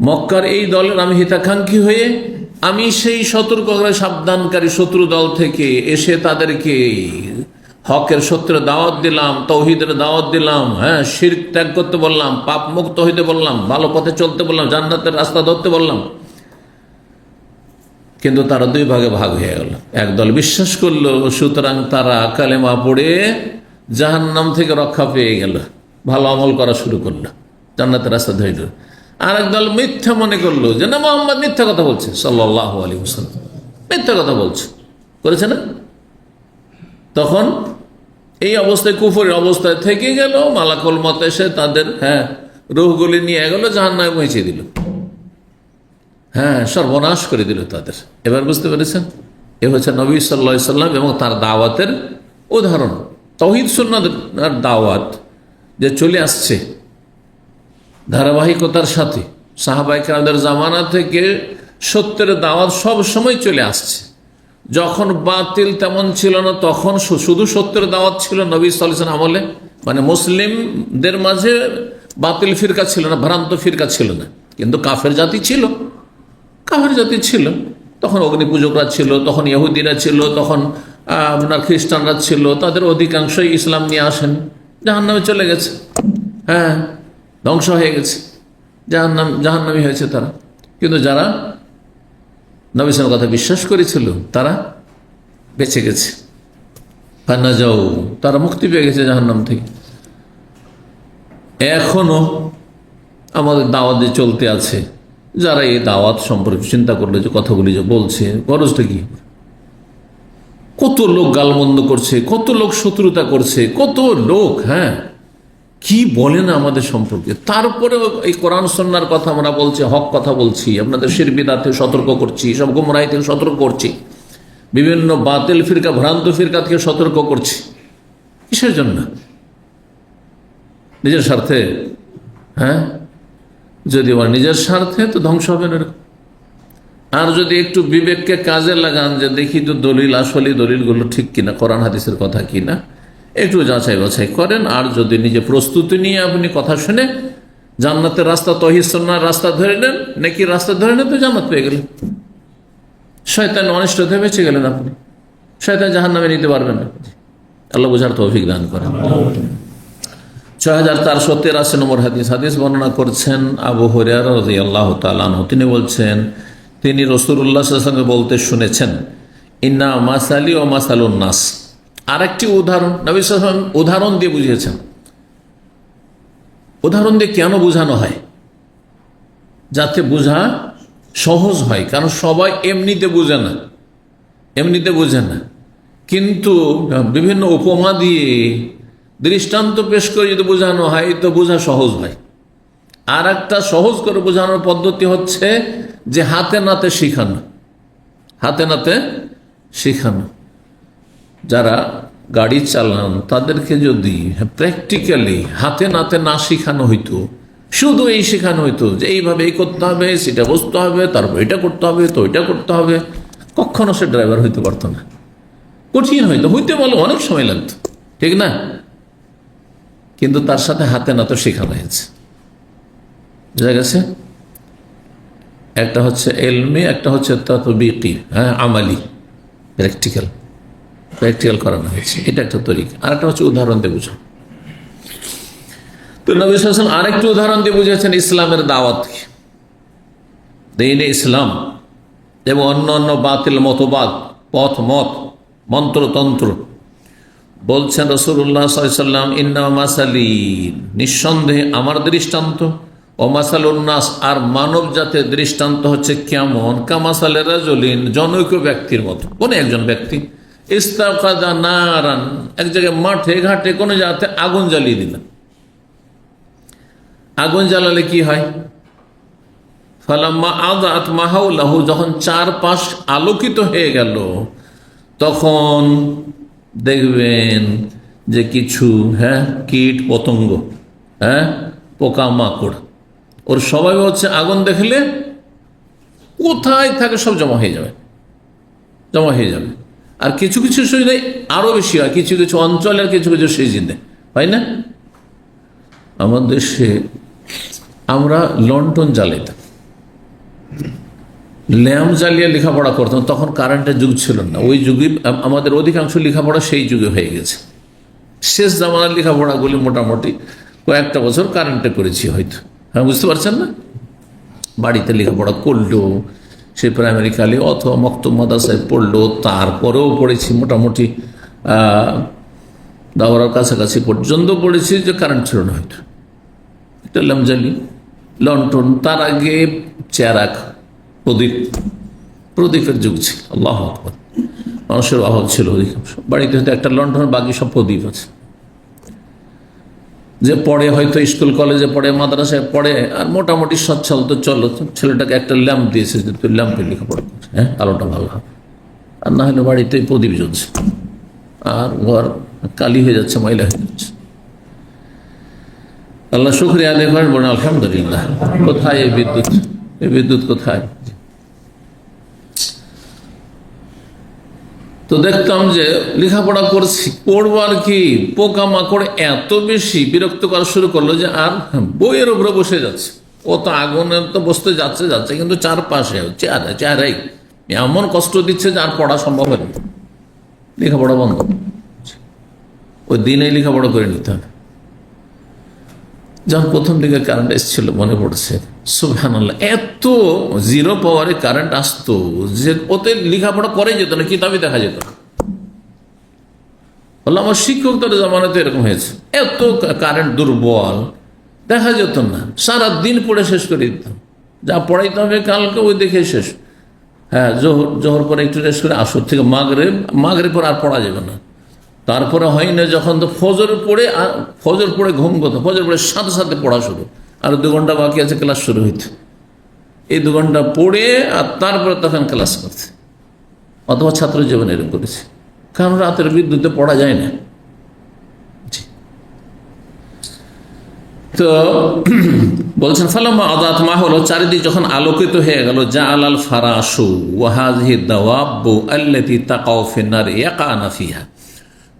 Speaker 1: মক্কার এই দলের আমি হিতাকাঙ্ক্ষী হয়ে আমি সেই সতর্ক সাবধানকারী শত্রু দল থেকে এসে তাদেরকে হকের সত্যের দাওয়াত দিলাম, তৌহিদের দাওয়াত দিলাম, হ্যাঁ, শিরক ত্যাগ করতে বললাম, পাপ মুক্ত হইতে বললাম, ভালো পথে চলতে বললাম, জান্নাতের রাস্তা ধরতে বললাম, কিন্তু তারা দুই ভাগে ভাগ হয়ে গেল। একদল বিশ্বাস করলো, সুতরাং তারা কালেমা পড়ে জাহান্নাম থেকে রক্ষা পেয়ে গেল, ভালো আমল করা শুরু করলো, জান্নাতের রাস্তা ধরল। আর একদল মিথ্যা মনে করলো যে না, মুহাম্মদ মিথ্যা কথা বলছে, সাল্লাল্লাহু আলাইহি ওয়াসাল্লাম মিথ্যা কথা বলছে, করেছে না? তখন এই অবস্থায়, কুফরের অবস্থায় থেকে গেল, মালাকুল মত এসে তাদের রূহগুলি নিয়ে গেল, জাহান্নামে পৌঁছে দিল, সর্বনাশ করে দিল তাদের। এবার বুঝতে পেরেছেন, এ হচ্ছে নবী সাল্লাল্লাহু আলাইহি সাল্লাম এবং তার দাওয়াতের উদাহরণ। তাওহীদ সুন্নাহর দাওয়াত যে চলে আসছে ধারাবাহিকতার সাথে, সাহাবায়ে কেরামদের জামানা থেকে সত্যের দাওয়াত সব সময় চলে আসছে। যখন বাতিল তেমন ছিল না, তখন শুধু সত্যের দাওয়াত ছিল নবী সাল্লাল্লাহু আলাইহি ওয়াসাল্লাম আমলে, মানে মুসলিমদের মাঝে বাতিল ফিরকা ছিল না, ভ্রান্ত ফিরকা ছিল না, কিন্তু কাফের জাতি ছিল, কাফের জাতি ছিল। তখন অগ্নি পূজকরা ছিল, তখন ইহুদিরা ছিল, তখন আপনার খ্রিস্টানরা ছিল, তাদের অধিকাংশই ইসলাম নিয়ে আসেন, জাহান্নামে চলে গেছে, ধ্বংস হয়ে গেছে, জাহান্নামী হয়েছে তারা। কিন্তু যারা নবী সাল্লাল্লাহু আলাইহি ওয়াসাল্লামের কথা বিশ্বাস করেছিল তারা বেঁচে গেছে, না যাও, তারা মুক্তি পেয়ে গেছে জাহান্নাম থেকে। এখনো আমাদের দাওয়াত যে চলতে আছে, যারা এই দাওয়াত সম্পর্কে চিন্তা করলে যে কথাগুলি যে বলছে, গরজটা কি? কত লোক গালমন্দ করছে, কত লোক শত্রুতা করছে, কত লোক কি বলে না আমাদের সম্পর্কে। তারপরে এই কোরআন সুন্নাহর কথা আমরা বলছি, হক কথা বলছি, আপনাদের শিরক বিদআত থেকে সতর্ক করছি, সব গুমরাহি থেকে সতর্ক করছি, বিভিন্ন বাতিল ফিরকা, ভ্রান্ত ফিরকা থেকে সতর্ক করছি। কিসের জন্য? নিজের স্বার্থে? যদি আমার নিজের স্বার্থে, তো ধ্বংস হবে না। আর যদি একটু বিবেককে কাজে লাগান, যে দেখি তো দলিল, আসলে দলিলগুলো ঠিক কিনা, কোরআন হাদিসের কথা কিনা, একটু যাচাই বাছাই করেন। আর যদি নিজে প্রস্তুতি নিয়ে আপনি কথা শুনে জান্নাতের রাস্তা, তাওহীদ সুন্নাহর রাস্তা ধরে নেন, নাকি রাস্তা ধরে নেন, তো জান্নাত পেয়ে গেলেন, শয়তান অনিষ্ট থেকে বেঁচে গেলেন আপনি, শয়তান জাহান্নামে নিতে পারবেন না। আল্লাহ বুঝার তৌফিক দান করেন। 6483 নম্বর হাদিস বর্ণনা করছেন আবু হুরায়রা রাদিয়াল্লাহু তাআলা আনহু। তিনি বলছেন, তিনি রাসূলুল্লাহ সাল্লাল্লাহু আলাইহি ওয়াসাল্লাম বলতে শুনেছেন, ইন্না মাসালি ওয়া মাসালুন নাস। আরেকটি উদাহরণ নবী সাল্লাল্লাহু আলাইহি ওয়াসাল্লাম উদাহরণ দিয়ে বুঝিয়েছেন। উদাহরণ দিয়ে কেন বোঝানো হয়? যাতে বোঝা সহজ হয়, কারণ সবাই এমনিতে বোঝে না, এমনিতে বোঝে না, কিন্তু বিভিন্ন উপমা দিয়ে, দৃষ্টান্ত পেশ করে যদি বোঝানো হয়, তো বোঝা সহজ হয়। আর একটা সহজ করে বোঝানোর পদ্ধতি হচ্ছে যে হাতে নাতে শিখানো, হাতে নাতে শিখানো। যারা গাড়ি চালান তাদেরকে যদি প্র্যাকটিক্যালি হাতে নাতে না শিখানো হইতো, শুধু এই শেখানো হইতো যে এইভাবে এই করতে হবে, সেটা বুঝতে হবে, তারপর এটা করতে হবে, তো এটা করতে হবে, কখনো সে ড্রাইভার হইতে পারতো না, কঠিন হইতো, হইতে বলে অনেক সময় লাগতো, ঠিক না? কিন্তু তার সাথে হাতে নাতে শেখানো হয়েছে, বুঝা গেছে? একটা হচ্ছে এলমি, একটা হচ্ছে তাতবিকি, আমালি, প্র্যাকটিক্যাল করানো হয়েছে, এটা একটা তরিকা। আর একটা হচ্ছে উদাহরণ দিয়ে বুঝো। তো নবী সাল্লাল্লাহু আলাইহি ওয়াসাল্লাম আরেকটি উদাহরণ দিয়ে বুঝিয়েছেন ইসলামের দাওয়াতকে, দ্বীনে ইসলাম এবং অন্য অন্য বাতিল মতবাদ, মত, মন্ত্রতন্ত্র। বলছেন রাসূলুল্লাহ সাল্লাল্লাহু আলাইহি ওয়াসাল্লাম, ইন্না মাসালি, নিঃসন্দেহে আমার দৃষ্টান্ত, ও মাসালুন নাস, আর মানব জাতের দৃষ্টান্ত হচ্ছে কেমন, কামাসালে রাজুলিন, জনৈক ব্যক্তির মতো। কোন একজন ব্যক্তি ইস্তাকাদা নারান, এক জায়গায় মাঠে ঘাটে কোনো জায়গাতে আগুন জ্বালিয়ে দিলেন। আগুন জ্বালালে কি হয়? ফালাম্মা আযাত মা হাওলাহু, যখন চারপাশ আলোকিত হয়ে গেল, তখন দেখবেন যে কিছু কীট পতঙ্গ, পোকা মাকড়, ওর স্বভাব হচ্ছে আগুন দেখলে কোথায় থাকে সব জমা হয়ে যাবে। আর কিছু কিছু সুবিধায় আরো বেশি হয়, কিছু কিছু অঞ্চলের কিছু কিছু সিজনে হয় না। আমাদের দেশে আমরা লন্ঠন জ্বালাইতাম, ল্যাম্প জ্বালিয়ে লেখাপড়া করতাম, তখন কারেন্টের যুগ ছিল না। ওই যুগে আমাদের অধিকাংশ লেখাপড়া সেই যুগে হয়ে গেছে, শেষ জামানার লেখাপড়াগুলি মোটামুটি কয়েকটা বছর কারেন্টে করেছি হয়তো। হ্যাঁ, বুঝতে পারছেন না? বাড়িতে লেখাপড়া করলো, সে প্রাইমারি কালে অথবা মক্তব মাদ্রাসায় পড়লো, তারপরেও পড়েছি মোটামুটি দাওরার কাছাকাছি পর্যন্ত পড়েছি, যে কারেন্ট ছিল না হয়তো। একটা লামজালি লন্ঠন, তার আগে চেরাক, প্রদীপের যুগ ছিল। আল্লাহু আকবার, মানুষের অভাব ছিল অধিকাংশ বাড়িতে, হয়তো একটা লন্ঠন, বাকি সব প্রদীপ আছে। যে পড়ে হয়তো স্কুল কলেজে পড়ে, মাদ্রাসায় পড়ে, আর মোটামুটি সচ্ছল তো চলো, ছেলেটাকে একটা ল্যাম্প দিয়েছে যে তুই ল্যাম্পে লেখাপড়া করছে, হ্যাঁ আলোটা ভালো হবে। আর না হলে বাড়িতে প্রদীপ জ্বলছে, আর ঘর কালি হয়ে যাচ্ছে, ময়লা হয়ে যাচ্ছে। আল্লাহ শুকরিয়া আদায় করেন, বলেন আলহামদুলিল্লাহ। কোথায় এই বিদ্যুৎ? এই বিদ্যুৎ কোথায়? তো দেখতাম যে লেখাপড়া করছি, পড়বো আর কি, পোকামাকড় এত বেশি বিরক্ত করা শুরু করলো যে আর বইয়ের উপরে বসে যাচ্ছে। ও তো আগুনে তো বসতে যাচ্ছে, কিন্তু চারপাশে চেহারাই এমন কষ্ট দিচ্ছে যে আর পড়া সম্ভব হয় না, লেখাপড়া বন্ধ। ওই দিনেই লেখাপড়া করে নিতে হবে। যখন প্রথম দিকে কারেন্ট এসেছিল মনে পড়ছে, সুবহানাল্লাহ, এত জিরো পাওয়ারে কারেন্ট আসতো যে ওতে লেখাপড়া করে যেত না, কিতাবই দেখা যেত না। বললাম আমার শিক্ষকদের জামানাতে এরকম হয়েছে, এত কারেন্ট দুর্বল, দেখা যেত না। সারা দিন পড়ে শেষ করে দিতাম, যা পড়াইতে হবে কালকে ওই দেখে শেষ। হ্যাঁ, জোহর করে একটু রেস্ট করে, আসর থেকে মাগরিব পর আর পড়া যাবে না। তারপরে হয় না, যখন তো ফজর পড়ে ঘুম কথা, ফজর পড়ে সাথে সাথে পড়া শুরু, আর 2 ঘন্টা বাকি আছে ক্লাস শুরু হইতে। এই 2 ঘন্টা পড়ে আর তারপরে তখন ক্লাস করতে। অথবা ছাত্র জীবন এরকম করেছে, কারণ রাতের বিদ্যুতে পড়া যায় না। তো বলছেন ফালাম্মা আদাত মা হলো, চারিদিক যখন আলোকিত হয়ে গেল, জা আলাল ফারাসু ওয়াহাযিহি দাওয়াবু আল্লাতী তাকাউ ফিন নার ইয়াকানা ফিহা,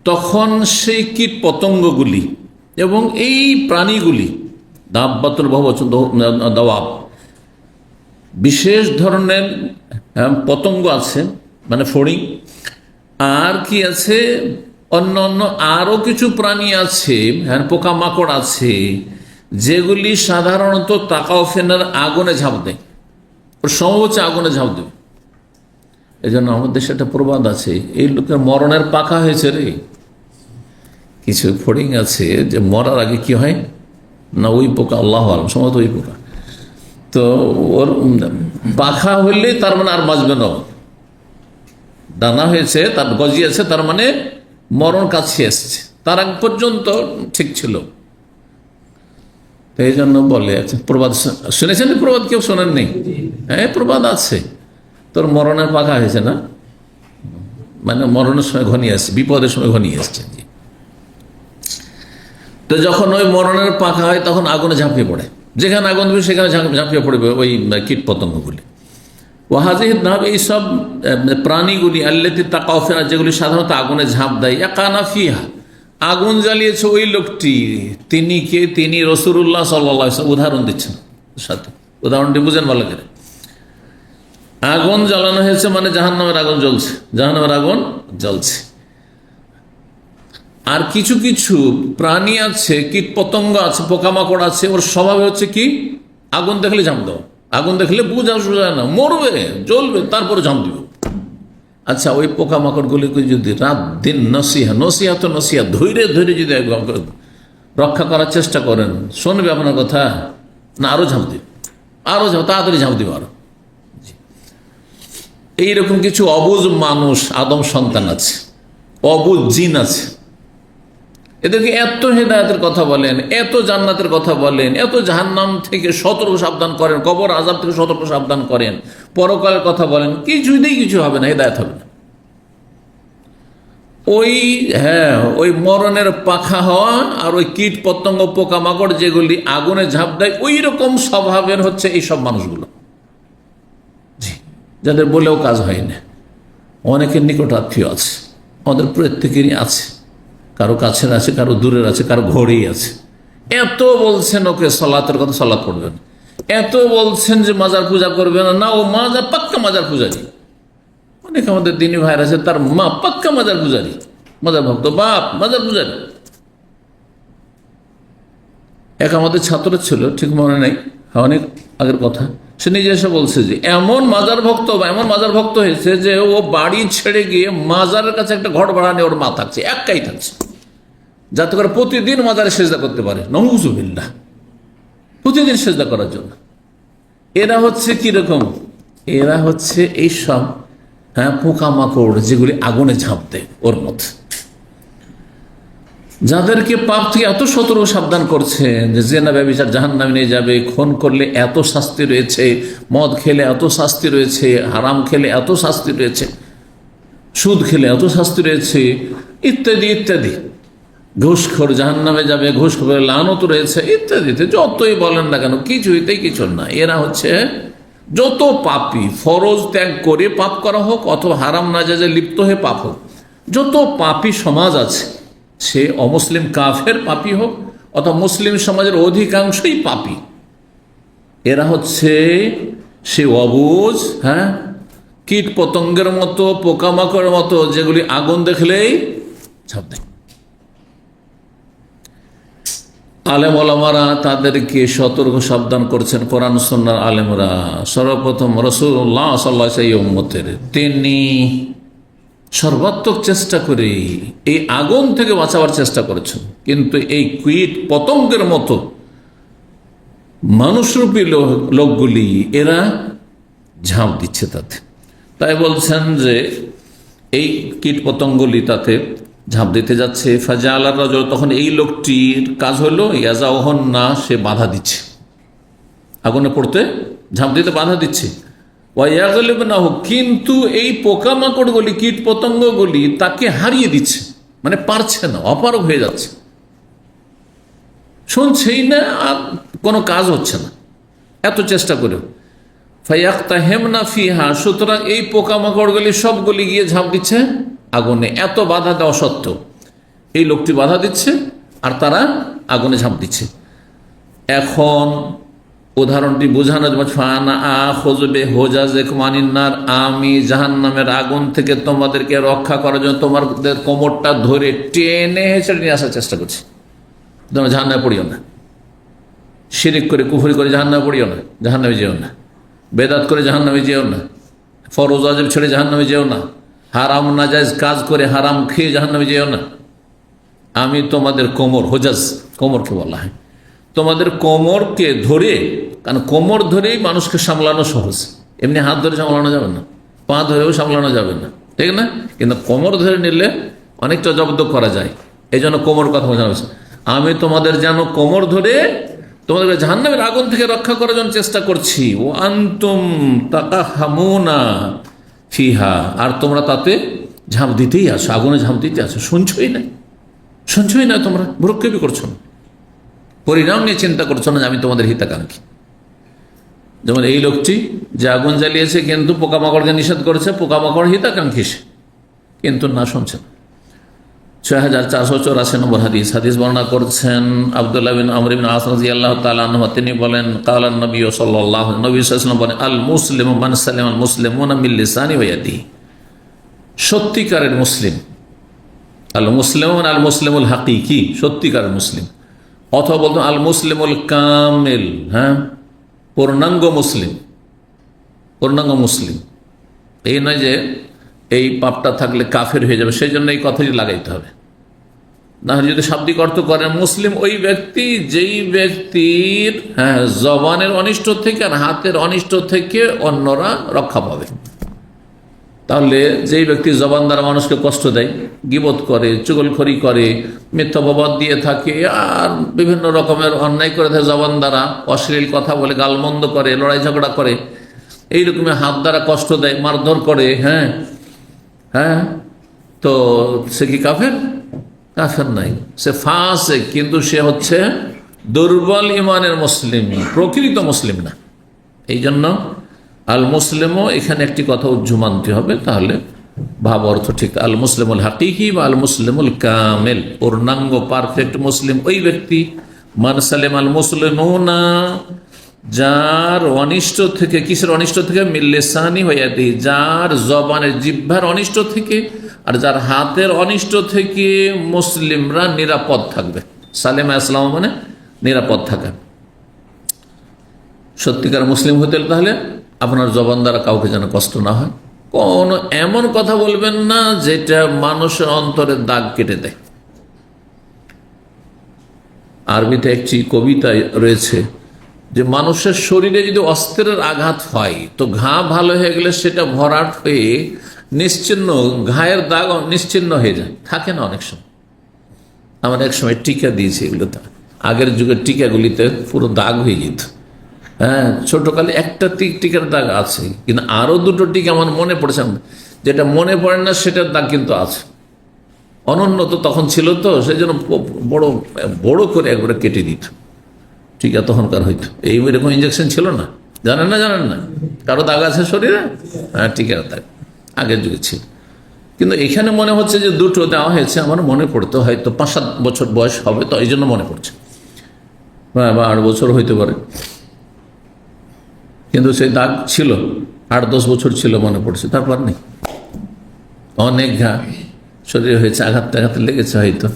Speaker 1: তখন সেই কীট পতঙ্গগুলি এবং এই প্রাণীগুলি, দাব্বাতুল বহুবচন দাওয়াব, বিশেষ ধরনের পতঙ্গ আছে, মানে ফড়িং, আর কি আছে অন্য আরো কিছু প্রাণী আছে, হ্যাঁ পোকামাকড় আছে, যেগুলি সাধারণত তাকাও ফেনার আগুনে ঝাঁপ দেয়, ওর সম্ভব হচ্ছে আগুনে ঝাঁপ দেবে। এই জন্য আমাদের দেশে একটা প্রবাদ আছে, এই লোকের মরণের পাখা হয়েছে রে। কিছু ফড়িং আছে যে মরার আগে কি হয় না, ওই পোকা, আল্লাহ আলম, সম্ভবত ওই পোকা, তো ওর পাখা হইলে তার মানে আর বাঁচবে না, ডানা হয়েছে, তার গজিয়েছে, তার মানে মরণ কাছে এসছে, তার আগ পর্যন্ত ঠিক ছিল। এই জন্য বলে, প্রবাদ শুনেছেন? প্রবাদ কেউ শোনেন নেই? হ্যাঁ, প্রবাদ আছে, তোর মরণের পাখা হয়েছে না, মানে মরণের সময় ঘনিয়ে আসছে, বিপদের সময় ঘনিয়ে আসছে। তো যখন ওই মরণের পাখা হয় তখন আগুনে ঝাঁপিয়ে পড়ে, যেখানে আগুন দেবে সেখানে ঝাঁপিয়ে পড়বে ওই কীট পতঙ্গগুলি। ওয়াহাযিহি দাওয়াব, এইসব প্রাণীগুলি, আল্লাতী তাকাউ ফিহা, যেগুলি সাধারণত আগুনে ঝাঁপ দেয়, ইয়াকানা ফিহা, আগুন জ্বালিয়েছে ওই লোকটি, তিনি কে? তিনি রাসূলুল্লাহ সাল্লাল্লাহু আলাইহি ওয়াসাল্লাম। উদাহরণ দিচ্ছেন সাথে, উদাহরণটি বুঝেন ভালো করে। আগুন জ্বালানো হয়েছে মানে জাহান্নামের আগুন জ্বলছে, জাহান্নামের আগুন জ্বলছে। আর কিছু কিছু প্রাণী আছে, কীট পতঙ্গ আছে, পোকামাকড় আছে, ওর স্বভাব হচ্ছে কি, আগুন দেখলে ঝাঁপ দাও, আগুন দেখলে বুঝা সোজা না, মরবে, জ্বলবে, তারপরে ঝাঁপ দিব। আচ্ছা, ওই পোকামাকড়গুলিকে যদি রাত দিন নসিহা ধৈর্য যদি রক্ষা করার চেষ্টা করেন, শুনবে আপনার কথা না, আরো ঝাঁপ দিবে, তাড়াতাড়ি ঝাঁপ দিব আরো। এইরকম কিছু অবুঝ মানুষ, আদম সন্তান আছে, অবুঝ জিন আছে, এদেরকে এত হেদায়েতের কথা বলেন, এত জান্নাতের কথা বলেন, এত জাহান্নাম থেকে সতর্ক সাবধান করেন, কবর আযাব থেকে সতর্ক সাবধান করেন, পরকালের কথা বলেন, কিছুতেই কিছু হবে না, হেদায়েত হবে না। ওই মরণের পাখা হওয়া আর ওই কীট পতঙ্গ পোকামাকড় যেগুলি আগুনে ঝাঁপ দেয়, ওই রকম স্বভাবের হচ্ছে এইসব মানুষগুলো, যাদের বলেও কাজ হয় না। অনেকের নিকট আত্মীয় আছে, আমাদের প্রত্যেকেরই আছে, কারো কাছের আছে, কারো দূরের আছে, কারো ঘরেই আছে। এত বলছেন ওকে সালাতের কথা, সালাত পড়বেন, এত বলছেন যে মাজার পূজা করবে না, ও মাজার পাক্কা মাজার পূজারি। অনেক আমাদের দিনী ভাইয়ের আছে, তার মা পাক্কা মাজার পূজারি, মাজার ভক্ত, বাপ মাজার পূজারি, এক আমাদের ছাত্র ছিল, ঠিক মনে নেই, অনেক আগের কথা, সে নিজে এসে বলছে যে এমন মাজার ভক্ত বা এমন মাজার ভক্ত হয়েছে যে ও বাড়ি ছেড়ে গিয়ে মাজারের কাছে একটা ঘর ভাড়া নিয়ে ওর মা থাকছে, একাই থাকছে, যাতে করে প্রতিদিন মাজারে সেজদা করতে পারে। নউজুবিল্লাহ, প্রতিদিন সেজদা করার জন্য। এরা হচ্ছে কিরকম? এরা হচ্ছে এইসব পোকামাকড় যেগুলি আগুনে ঝাঁপ দেয় ওর মধ্যে, যাদেরকে পাপ থেকে এত সতর্ক সাবধান করছে যে জেনা ব্যভিচার জাহান্নামে নিয়ে যাবে, খুন করলে এত শাস্তি রয়েছে, মদ খেলে এত শাস্তি রয়েছে, হারাম খেলে এত শাস্তি রয়েছে, সুদ খেলে এত শাস্তি রয়েছে, ইত্যাদি ইত্যাদি, ঘুষখোর জাহান্নামে যাবে, ঘুষখোরের লানত রয়েছে ইত্যাদিতে, যতই বলেন না কেন কিছুইতেই কিছু না। এরা হচ্ছে যত পাপী, ফরজ ত্যাগ করে পাপ করা হোক অথবা হারাম নাজাইজে লিপ্ত হয়ে পাপ হোক, যত পাপী সমাজ আছে, সে অমুসলিম কাফের পাপী হোক অথবা মুসলিম সমাজের অধিকাংশই পাপী, এরা হচ্ছে সে অবুঝ, কীট পতঙ্গের মতো, পোকামাকড়ের মতো, যেগুলি আগুন দেখলেই ঝাঁপ দেয়। আলেম ওলামারা তাদেরকে সতর্ক সাবধান করছেন, কোরআন সুন্নাহর আলেমরা। সর্বপ্রথম রাসূলুল্লাহ সাল্লাল্লাহু আলাইহি উম্মতের, তিনি সর্বাত্মক চেষ্টা করে এই আগুন থেকে বাঁচাবার চেষ্টা করেছেন, কিন্তু এই কীট পতঙ্গের মতো মানুষরূপী লোকগুলি এরা ঝাঁপ দিচ্ছে তাতে। তাই বলছেন যে এই কীট পতঙ্গগুলি তাতে ঝাঁপ দিতে যাচ্ছে। ফাজা আল্লাহ রাজল, তখন এই লোকটির কাজ হলো ইয়াজাওহন না, সে বাধা দিচ্ছে, আগুনে পড়তে ঝাঁপ দিতে বাধা দিচ্ছে। ওয়াইয়াগলিব না হোক, কিন্তু এই পোকামাকড়গুলি, কীট পতঙ্গগুলি তাকে হারিয়ে দিচ্ছে, মানে পারছে না, অপারগ হয়ে যাচ্ছে, শুনছেই না, আর কোনো কাজ হচ্ছে না এত চেষ্টা করেও। ফায়াক্তাহেমনা ফিহা, সুতরাং এই পোকামাকড়গুলি সবগুলি গিয়ে ঝাঁপ দিচ্ছে আগুনে, এত বাধা দেওয়া সত্ত্বেও এই লোকটি বাধা দিচ্ছে আর তারা আগুনে ঝাঁপ দিচ্ছে। এখন উদাহরণটি বোঝানো যাবে, আমি জাহান্নামের আগুন থেকে তোমাদেরকে রক্ষা করার জন্য তোমাদের কোমরটা ধরে টেনে হেঁচড়ে নিয়ে আসার চেষ্টা করছি, তোমরা জাহান্নামে পড়িও না, শিরিক করে কুফরি করে জাহান্নামে পড়িও না, জাহান্নামে যেও না, বেদাত করে জাহান্নামে যেও না, ফরজ ওয়াজিব ছেড়ে জাহান্নামে যেও না, হারাম নাজায়েজ কাজ করে হারাম খেয়ে জাহান্নামে যেও না। আমি তোমাদের কোমর, হোজাজ কোমরকে বলা হয়, তোমাদের কোমরকে ধরে, কারণ কোমর ধরেই মানুষকে সামলানো সহজ, এমনি হাত ধরে সামলানো যাবে না, পা ধরেও সামলানো যাবে না, ঠিক না? কিন্তু কোমর ধরে নিলে অনেকটা জব্দ করা যায়, এই জন্য কোমর কথা বোঝানো হয়েছে। আমি তোমাদের যেন কোমর ধরে তোমাদের জাহান্নামের আগুন থেকে রক্ষা করার জন্য চেষ্টা করছি। ও আনতুম তাকাহামুনা ফিহা, আর তোমরা তাতে ঝাঁপ দিতেই আসো, আগুনে ঝাঁপ দিতে আসো, শুনছই না, শুনছই না, তোমরা ভ্রুক্ষেপই করছো না, পরিণাম নিয়ে চিন্তা করছো না যে আমি তোমাদের হিতাকাঙ্ক্ষী। যেমন এই লোকটি যে আগুন জ্বালিয়েছে, কিন্তু পোকামাকড়কে নিষেধ করেছে, পোকামাকড় হিতাকাঙ্ক্ষী সে, কিন্তু না শুনছেন। 6484 নম্বর হাদিস বর্ণনা করছেন আব্দুল্লাহ বিন আমর ইবনে আস রাদিয়াল্লাহু তাআলা আনহু, তিনি বলেন কালা নবী সাল্লাল্লাহু আলাইহি ওয়াসাল্লাম বলেন, আল মুসলিমু মান সালামা আল মুসলিমুনা মিন লিসানি ওয়া ইয়াদিহি, সত্যিকারের মুসলিম, আল মুসলিমুন আল মুসলিমুল হাকিকি, সত্যিকারের মুসলিম, অথবা বলতো আল মুসলিমুল কামিল, পূর্ণাঙ্গ মুসলিম, পূর্ণাঙ্গ মুসলিম। এই নয় যে এই পাপটা থাকলে কাফের হয়ে যাবে, সেই জন্য এই কথাটি লাগাইতে হবে। না যদি শাব্দিক অর্থ করেন, মুসলিম ওই ব্যক্তি যেই ব্যক্তির জবানের অনিষ্ট থেকে আর হাতের অনিষ্ট থেকে অন্যরা রক্ষা পাবে। তাহলে যেই ব্যক্তি জবান দ্বারা মানুষকে কষ্ট দেয়, গীবত করে, চুগলখড়ি করে, মিথ্যা অপবাদ দিয়ে থাকে, আর বিভিন্ন রকমের অন্যায় করে থাকে জবান দ্বারা, অশ্লীল কথা বলে, গালমন্দ করে, লড়াই ঝগড়া করে, এইরকমের হাত দ্বারা কষ্ট দেয়, মারধর করে, তো সে কি কাফের? কাফের নাই, সে ফাসিক, কিন্তু সে হচ্ছে দুর্বল ইমানের মুসলিম, প্রকৃত মুসলিম না। এই জন্য আল মুসলিমও এখানে একটি কথা উজ্জু মানতে হবে, তাহলে ভাব অর্থ ঠিক। আল মুসলিমুল হাকিকি বা আল মুসলিমুল কামেল, পূর্ণাঙ্গ পারফেক্ট মুসলিম ওই ব্যক্তি, মান সালেম আল মুসলিমুনা, যার অনিষ্ট থেকে, কিসের অনিষ্ট থেকে? মিল্লেসানি হইয়াদি, যার জবানের জিহ্বার অনিষ্ট থেকে আর যার হাতের অনিষ্ট থেকে মুসলিমরা নিরাপদ থাকবে। সালেমা ইসলাম মানে নিরাপদ থাকা। সত্যিকার মুসলিম হতে তাহলে আপনার জবান দ্বারা কাউকে যেন কষ্ট না হয়, কোনো এমন কথা বলবেন না যেটা মানুষের অন্তরে দাগ কেটে দেয়। আরবিতে একটি কবিতা রয়েছে যে মানুষের শরীরে যদি অস্ত্রের আঘাত হয় তো ঘা ভালো হয়ে গেলে সেটা ভরাট হয়ে নিশ্চিহ্ন, ঘায়ের দাগ নিশ্চিহ্ন হয়ে যায়, থাকে না অনেক সময়। আমরা এক সময় টিকা দিয়েছি এগুলোতে, আগের যুগের টিকাগুলিতে পুরো দাগ হয়ে যেত। হ্যাঁ, ছোটকালে একটা টিকার দাগ আছে, কিন্তু আরো দুটো টিকা আমার মনে পড়েছে, যেটা মনে পড়ে না সেটার দাগ কিন্তু আছে। অনুন্নত তখন ছিল তো, সেই জন্য বড় বড় করে একবারে কেটে দিত টিকা তখনকার। হয়তো এই এরকম ইঞ্জেকশন ছিল না, জানেন না কারো দাগ আছে শরীরে? হ্যাঁ, টিকার দাগ আগের যুগে ছিল। কিন্তু এখানে মনে হচ্ছে যে দুটো দেওয়া হয়েছে, আমার মনে পড়তো হয়তো 5-7 বছর বয়স হবে, তো এই জন্য মনে পড়ছে, বা 8 বছর হইতে পারে। কিন্তু সেই দাগ ছিল 8-10 বছর ছিল, মনে পড়ছে। তারপর নেই, অনেক ঘা শরীরে হয়েছে, আঘাত লেগেছে হয়তো,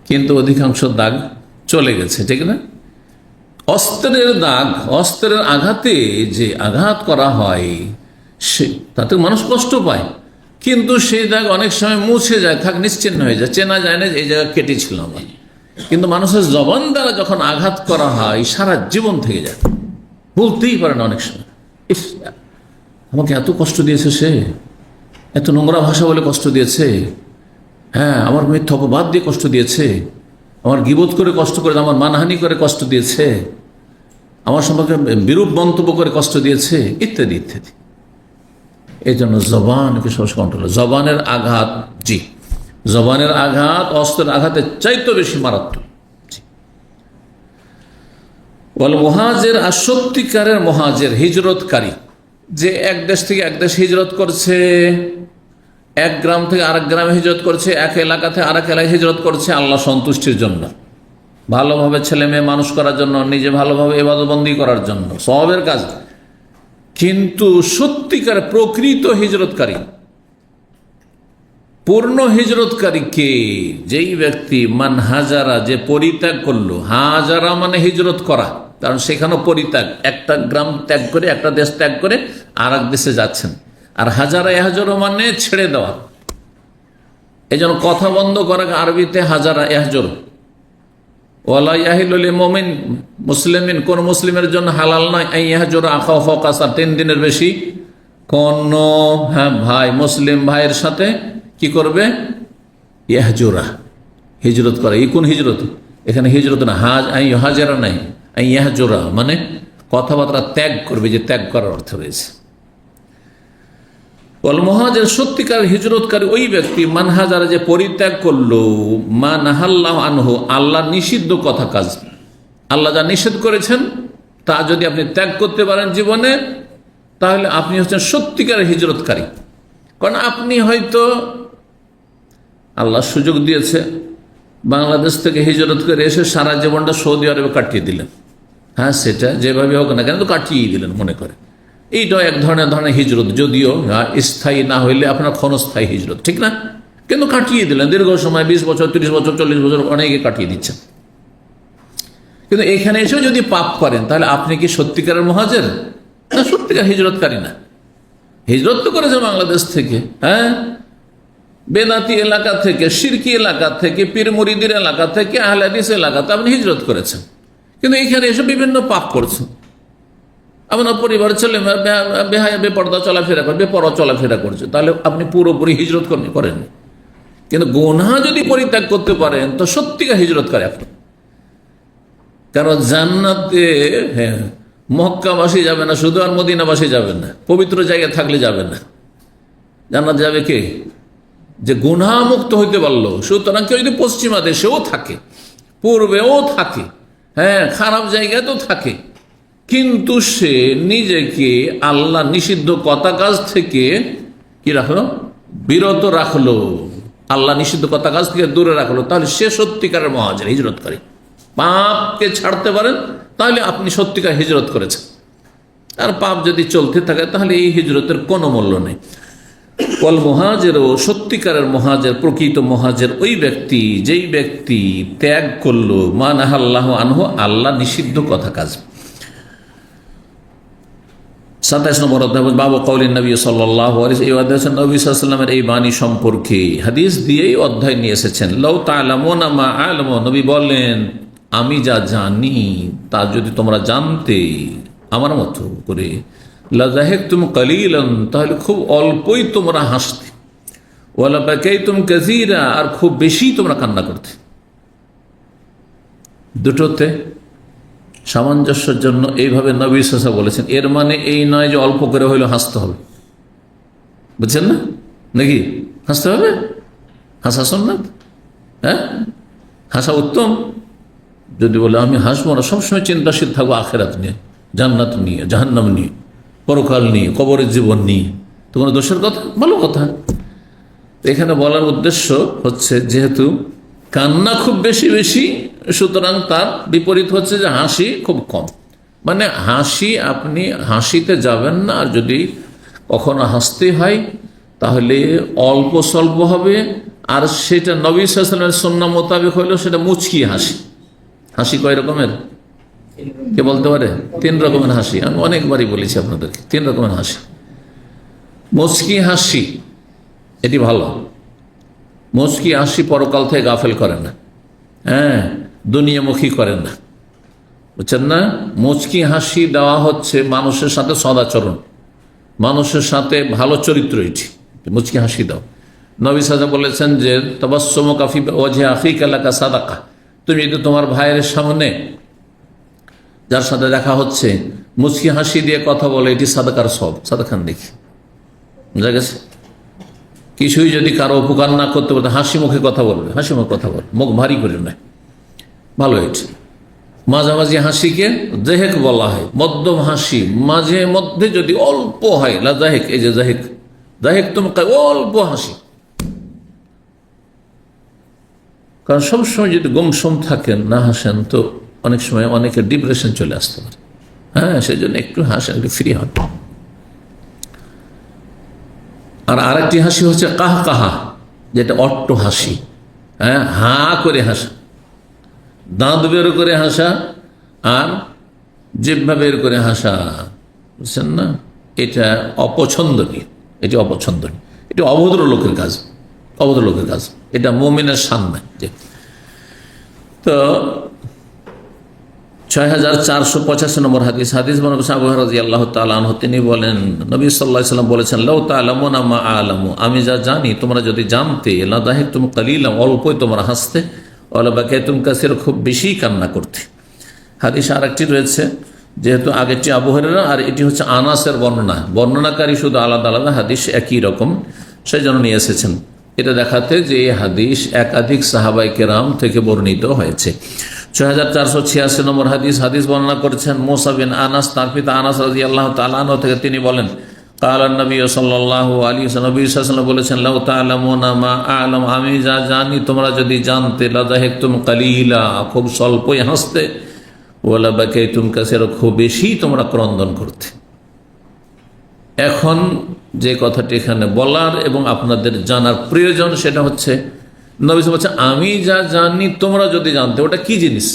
Speaker 1: কিন্তু অধিকাংশ দাগ চলে গেছে, ঠিক না? অস্ত্রের দাগ, অস্ত্রের আঘাতে যে আঘাত করা হয় সে তাতে মানুষ কষ্ট পায়, কিন্তু সেই দাগ অনেক সময় মুছে যায়, থাক নিশ্চিহ্ন হয়ে যায়, চেনা যায় না যে এই জায়গা কেটেছিল আমার। কিন্তু মানুষের জবান দ্বারা যখন আঘাত করা হয় সারা জীবন থেকে যায়, বলতেই পারে না অনেক সময়, ইস আমাকে এত কষ্ট দিয়েছে, সে এত নোংরা ভাষা বলে কষ্ট দিয়েছে, হ্যাঁ আমার মিথ্যা অপবাদ দিয়ে কষ্ট দিয়েছে, আমার গীবত করে কষ্ট করে, আমার মানহানি করে কষ্ট দিয়েছে, আমার সম্পর্কে বিরূপ মন্তব্য করে কষ্ট দিয়েছে, ইত্যাদি ইত্যাদি। এই জন্য জবানকে সবসময় কন্ট্রোল। জবানের আঘাত, জি, জবানের আঘাত অস্ত্রের আঘাতের চাইতে বেশি মারাত্মক। বল মুহাজির, আর সত্যিকারের মুহাজির, হিজরতকারী, যে এক দেশ থেকে এক দেশ হিজরত করছে, এক গ্রাম থেকে আরেক গ্রামে হিজরত করছে, এক এলাকা থেকে আরেক এলাকায় হিজরত করছে আল্লাহ সন্তুষ্টির জন্য, ভালোভাবে ছেলে মেয়ে মানুষ করার জন্য, নিজে ভালোভাবে ইবাদতবন্দি করার জন্য, সওয়াবের কাজ। কিন্তু সত্যিকার প্রকৃত হিজরতকারী, পূর্ণ হিজরতকারী কে? যেই ব্যক্তি মান হাজারা, যে পরিত্যাগ করলো। হাজারা মানে হিজরত করা, কারণ সেখানেও পরিত্যাগ, একটা গ্রাম ত্যাগ করে, একটা দেশ ত্যাগ করে আর এক দেশে যাচ্ছেন। আর হাজারা এহাজর মানে ছেড়ে দেওয়া। এই জন্য কথা বন্ধ করা আরবিতে হাজারা এহাজর। ওয়ালা ইয়াহিলুল মুমিন মুসলিমিন, কোন মুসলিমের জন্য হালাল নয় ইয়াহজুরা আখাহু ফাওকা 3 দিনের বেশি কোন ভাই মুসলিম ভাইয়ের সাথে কি করবে? ইয়াহজুরা, হিজরত করে। এই কোন হিজরত? এখানে হিজরত না, হাজারা নাই, ইয়াহজুরা মানে কথাবার্তা ত্যাগ করবে, যে ত্যাগ করার অর্থ রয়েছে। ওয়াল মুহাজির, সত্যিকার হিজরতকারী ওই ব্যক্তি, মান হাজারা, যে পরিত্যাগ করলো, মা নাহাল্লাহু আনহু, আল্লাহ নিষিদ্ধ কথা কাজ, আল্লাহ যা নিষেধ করেছেন তা যদি আপনি ত্যাগ করতে পারেন জীবনে, তাহলে আপনি হচ্ছেন সত্যিকার হিজরতকারী। কারণ আপনি হয়তো আল্লাহ সুযোগ দিয়েছে, বাংলাদেশ থেকে হিজরত করে এসে সারা জীবনটা সৌদি আরবে কাটিয়ে দিলেন। হ্যাঁ, সেটা যেভাবে হোক না কেন তো কাটিয়ে দিলেন মনে করে, এইটাও এক ধরনের হিজরত, যদিও স্থায়ী না হইলে আপনার ক্ষণস্থায়ী হিজরত, ঠিক না? কিন্তু কাটিয়ে দিলেন দীর্ঘ সময়, 20 বছর, 30 বছর, 40 বছর, অনেকে কাটিয়ে দিচ্ছেন। কিন্তু এখানে এসেও যদি পাপ করেন তাহলে আপনি কি সত্যিকারের মুহাজির না সত্যিকার হিজরতকারী না? হিজরত তো করেছে বাংলাদেশ থেকে, হ্যাঁ, বেদাতি এলাকা থেকে, শিরকি এলাকা থেকে, পীর মুরিদের এলাকা থেকে, আহলে হাদিস এলাকাতে আপনি হিজরত করেছেন, কিন্তু এখানে এসে বিভিন্ন পাপ করছেন। আপনার পরিবার ছেলে বেহায়া বেপরদা চলাফেরা করে, বেপরোয়া চলাফেরা করছে, তাহলে আপনি পুরোপুরি হিজরত করেন। কিন্তু গুনাহ যদি পরিত্যাগ করতে পারেন তো সত্যিকার হিজরত করে আপনি। কারণ জান্নাতে মক্কাবাসী যাবে না শুধু, আর মদিনাবাসী যাবে না, পবিত্র জায়গায় থাকলে যাবে না। জান্নাত যাবে কে? যে গুনাহমুক্ত হইতে পারলো। সুতরাং কেউ যদি পশ্চিমা দেশেও থাকে, পূর্বেও থাকে, হ্যাঁ, খারাপ জায়গায় তো থাকে, কিন্তু সে নিজেকে আল্লাহ নিষিদ্ধ কথা কাজ থেকে কি রাখলো? বিরত রাখলো, আল্লাহ নিষিদ্ধ কথা কাজ থেকে দূরে রাখলো, তাহলে সে সত্যিকারের মুহাজির, হিজরতকারী। পাপকে ছাড়তে পারেন তাহলে আপনি সত্যিকার হিজরত করেছেন। আর পাপ যদি চলতে থাকে তাহলে এই হিজরতের কোনো মূল্য নেই। ওয়াল মুহাজির, ও সত্যিকারের মুহাজির, প্রকৃত মুহাজির ওই ব্যক্তি যেই ব্যক্তি ত্যাগ করলো মা নাহাল্লাহু আনহু, আল্লাহ নিষিদ্ধ কথা কাজ। 27 নম্বর অধ্যায় বাবু কওলিন নবী সাল্লাল্লাহু আলাইহি, এই অধ্যায় নবী সাল্লাল্লাহু আলাইহি ওয়াসাল্লামের এই বাণী সম্পর্কে হাদিস দিয়েই অধ্যায় নিয়ে এসেছেন। লাউ তা'লামুনা মা আ'লামু, নবী বলেন আমি যা জানি তা যদি তোমরা জানতে আমার মতো করে, লা যাহিকতুম কালিলান, তাহলে খুব অল্পই তোমরা হাসতে, ওয়ালা বাকাইতুম কাসীরা, আর খুব বেশি তোমরা কান্না করতে। দুটোতে সামঞ্জস্যের জন্য এইভাবে নবী সাল্লাল্লাহু আলাইহি ওয়াসাল্লাম বলেছেন। এর মানে এই নয় যে অল্প করে হইলেও হাসতে হবে, বুঝছেন না নাকি? হাসতে হবে, হাসা সুন্নাত, হ্যাঁ হাসা উত্তম। যদি বলে আমি হাসবো না, সবসময় চিন্তাশীল থাকবো আখেরাত নিয়ে, জান্নাত নিয়ে, জাহান্নাম নিয়ে, পরকাল নিয়ে, কবরের জীবন নিয়ে, তো কোনো দোষের কথা? ভালো কথা। এখানে বলার উদ্দেশ্য হচ্ছে যেহেতু কান্না খুব বেশি বেশি, সুতরাং তার বিপরীত হচ্ছে যে হাসি খুব কম। মানে হাসি, আপনি হাসিতে যাবেন না, আর যদি কখনো হাসতে হয় তাহলে অল্প স্বল্প হবে, আর সেটা নবী সাল্লাল্লাহু আলাইহি ওয়াসাল্লামের সুন্নাহ মোতাবেক হইলেও সেটা মুচকি হাসি। হাসি কয় রকমের কে বলতে পারে? 3 রকমের হাসি। আমি অনেকবারই বলেছি আপনাদেরকে, 3 রকমের হাসি। মুচকি হাসি এটি ভালো। মুচকি হাসি পরকাল থেকে গাফেল করে না, হ্যাঁ, দুনিয়ামুখী করেন না, বুঝছেন না? মুচকি হাসি দেওয়া হচ্ছে মানুষের সাথে সদাচরণ, মানুষের সাথে ভালো চরিত্র, এটি মুচকি হাসি দাও। নবী সাল্লাল্লাহু বলেছেন যে তাবাসসুমুকা ফি ওয়াজহি আখিকা লাকা সাদাকা, তুমি যদি তোমার ভাইয়ের সামনে যার সাথে দেখা হচ্ছে মুচকি হাসি দিয়ে কথা বলে, এটি সাদাকার সব। সাদাখান দেখি বুঝা গেছে? কিছুই যদি কারো উপকার না করতে পারতে হাসি মুখে কথা বলবে, হাসি মুখে কথা বলবে, মুখ ভারী করে নেয়, ভালো এটি। মাঝামাঝি হাসিকে জাহেক বলা হয়, মধ্যম হাসি, মাঝে মধ্যে যদি অল্প হয়, লা জাহেক, এই যে জাহেক, জাহেক তুমি অল্প হাসি। কারণ সবসময় যদি গুমসুম থাকেন, না হাসেন, তো অনেক সময় অনেকের ডিপ্রেশন চলে আসতে পারে। হ্যাঁ, সেই জন্য একটু হাসেন, একটু ফ্রি হন। আর আরেকটি হাসি হচ্ছে কাহ কাহা, যেটা অট্ট হাসি, হ্যাঁ, হা করে হাসা, দাঁত বের করে হাসা আর জিহ্বা বের করে হাসা, বুঝছেন না? এটা অপছন্দনীয়, এটি অপছন্দনীয়, এটি অভদ্র লোকের কাজ, অভদ্র লোকের কাজ, এটা মুমিনের শান নাই। তো 6485 নম্বর হাদিস, হাদিস বর্ণনা করেছেন আবু হুরায়রা রাদিয়াল্লাহু তাআলা আনহু, তিনি বলেন নবী সাল্লাল্লাহু আলাইহি ওয়াসাল্লাম বলেছেন, লাউ তা'লামুনা মা আ'লামু, আমি যা জানি তোমরা যদি জানতে, লা দাহিকতুম কালিলাম, অল্পই তোমরা হাসতে, ওয়ালা বাকাইতুম কাসীর, খুব বেশি কান্না করতে। হাদিস আরেকটি রয়েছে, যেহেতু আগেরটি আবু হুরায়রা আর এটি হচ্ছে আনাসের বর্ণনা, বর্ণনাকারী শুধু আলাদা আলাদা, হাদিস একই রকম, সেই জন্য নিয়ে এসেছেন। এটা দেখাতে যে এই হাদিস একাধিক সাহাবায়ে কেরাম থেকে বর্ণিত হয়েছে। 6486 নম্বর হাদিস, হাদিস বর্ণনা করেছেন মুসা বিন আনাস, তার পিতা আনাস রাদিয়াল্লাহু তাআলা আনহু থেকে, তিনি বলেন কালা নবী সাল্লাল্লাহু আলাইহি ওয়াসাল্লাম, নবী সাল্লাল্লাহু আলাইহি ওয়াসাল্লাম বলেছেন, লাউ তা'লামুনা মা আ'লাম, আমি যা জানি তোমরা যদি জানতে, লা যাহিকতুম কালিলা, খুব স্বল্পই হাসতে, ওয়ালা বাকাইতুম কাসীরা, খুব বেশি তোমরা ক্রন্দন করতে। এখন যে কথাটি এখানে বলার এবং আপনাদের জানার প্রয়োজন, সেটা হচ্ছে নবী বলছে আমি যা জানি তোমরা যদি জানতে, ওটা কি জিনিস?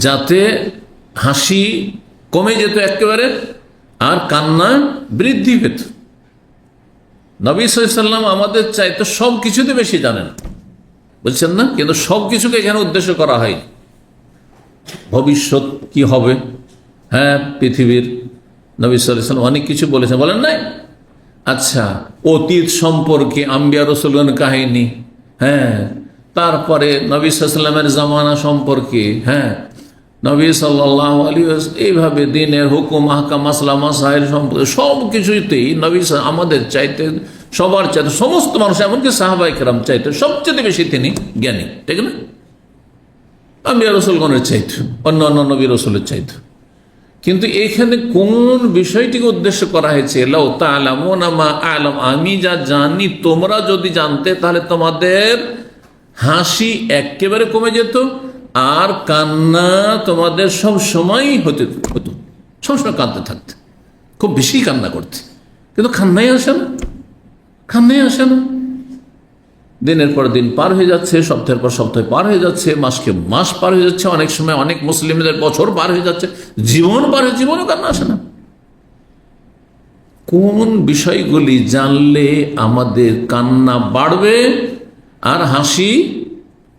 Speaker 1: যাতে হাসি কমে যেত একেবারে আর কান্না বৃদ্ধি পেত। নবী সাল্লাল্লাহু আলাইহি ওয়াসাল্লাম আমাদের চাইতে সব কিছুতে বেশি জানেন, বুঝছেন না? কিন্তু সব কিছুকে এখানে উদ্দেশ্য করা হয়। ভবিষ্যৎ কি হবে, হ্যাঁ, পৃথিবীর, নবী সাল্লাল্লাহু আলাইহি ওয়াসাল্লাম অনেক কিছু বলেছেন, বলেন নাই? আচ্ছা, অতীত সম্পর্কে আম্বিয়া রাসূলগণের কাহিনী, হ্যাঁ, তারপরে নবী সাল্লাল্লাহু আলাইহি ওয়াসাল্লামের জামানা সম্পর্কে, হ্যাঁ, নবী সাল্লাল্লাহু আলাইহি ওয়াসাল্লাম এইভাবে দিনের হুকুম, আহকাম, মাসলা মাসাইল সম্পর্কে সব কিছুতেই নবী আমাদের চাইতে, সবার চাইতে, সমস্ত মানুষ, এমনকি সাহাবায়ে কেরাম চাইতে সবচেয়ে বেশি তিনি জ্ঞানী, ঠিক না? আম্বিয়া রাসূলগণের চাইতে, অন্যান্য নবী রাসূলের চাইতে। কিন্তু এখানে কোন বিষয়টিকে উদ্দেশ্য করা হয়েছে? লাউ তা'লামুনা মা আ'লাম, আমি যা জানি তোমরা যদি জানতে, তাহলে তোমাদের হাসি একেবারে কমে যেত আর কান্না তোমাদের সব সময় হতো, সবসময় কাঁদতে থাকতে। খুব বেশি কান্না করতে, কিন্তু কান্নাই আসে না, কান্নাই আসে না। দিনের পর দিন পার হয়ে যাচ্ছে, সপ্তাহের পর সপ্তাহ পার হয়ে যাচ্ছে, মাসকে মাস পার হয়ে যাচ্ছে, অনেক সময় অনেক মুসলিমদের বছর পার হয়ে যাচ্ছে, জীবন পার হয়ে, জীবনও কান্না আসে না। কোন বিষয়গুলি জানলে আমাদের কান্না বাড়বে আর হাসি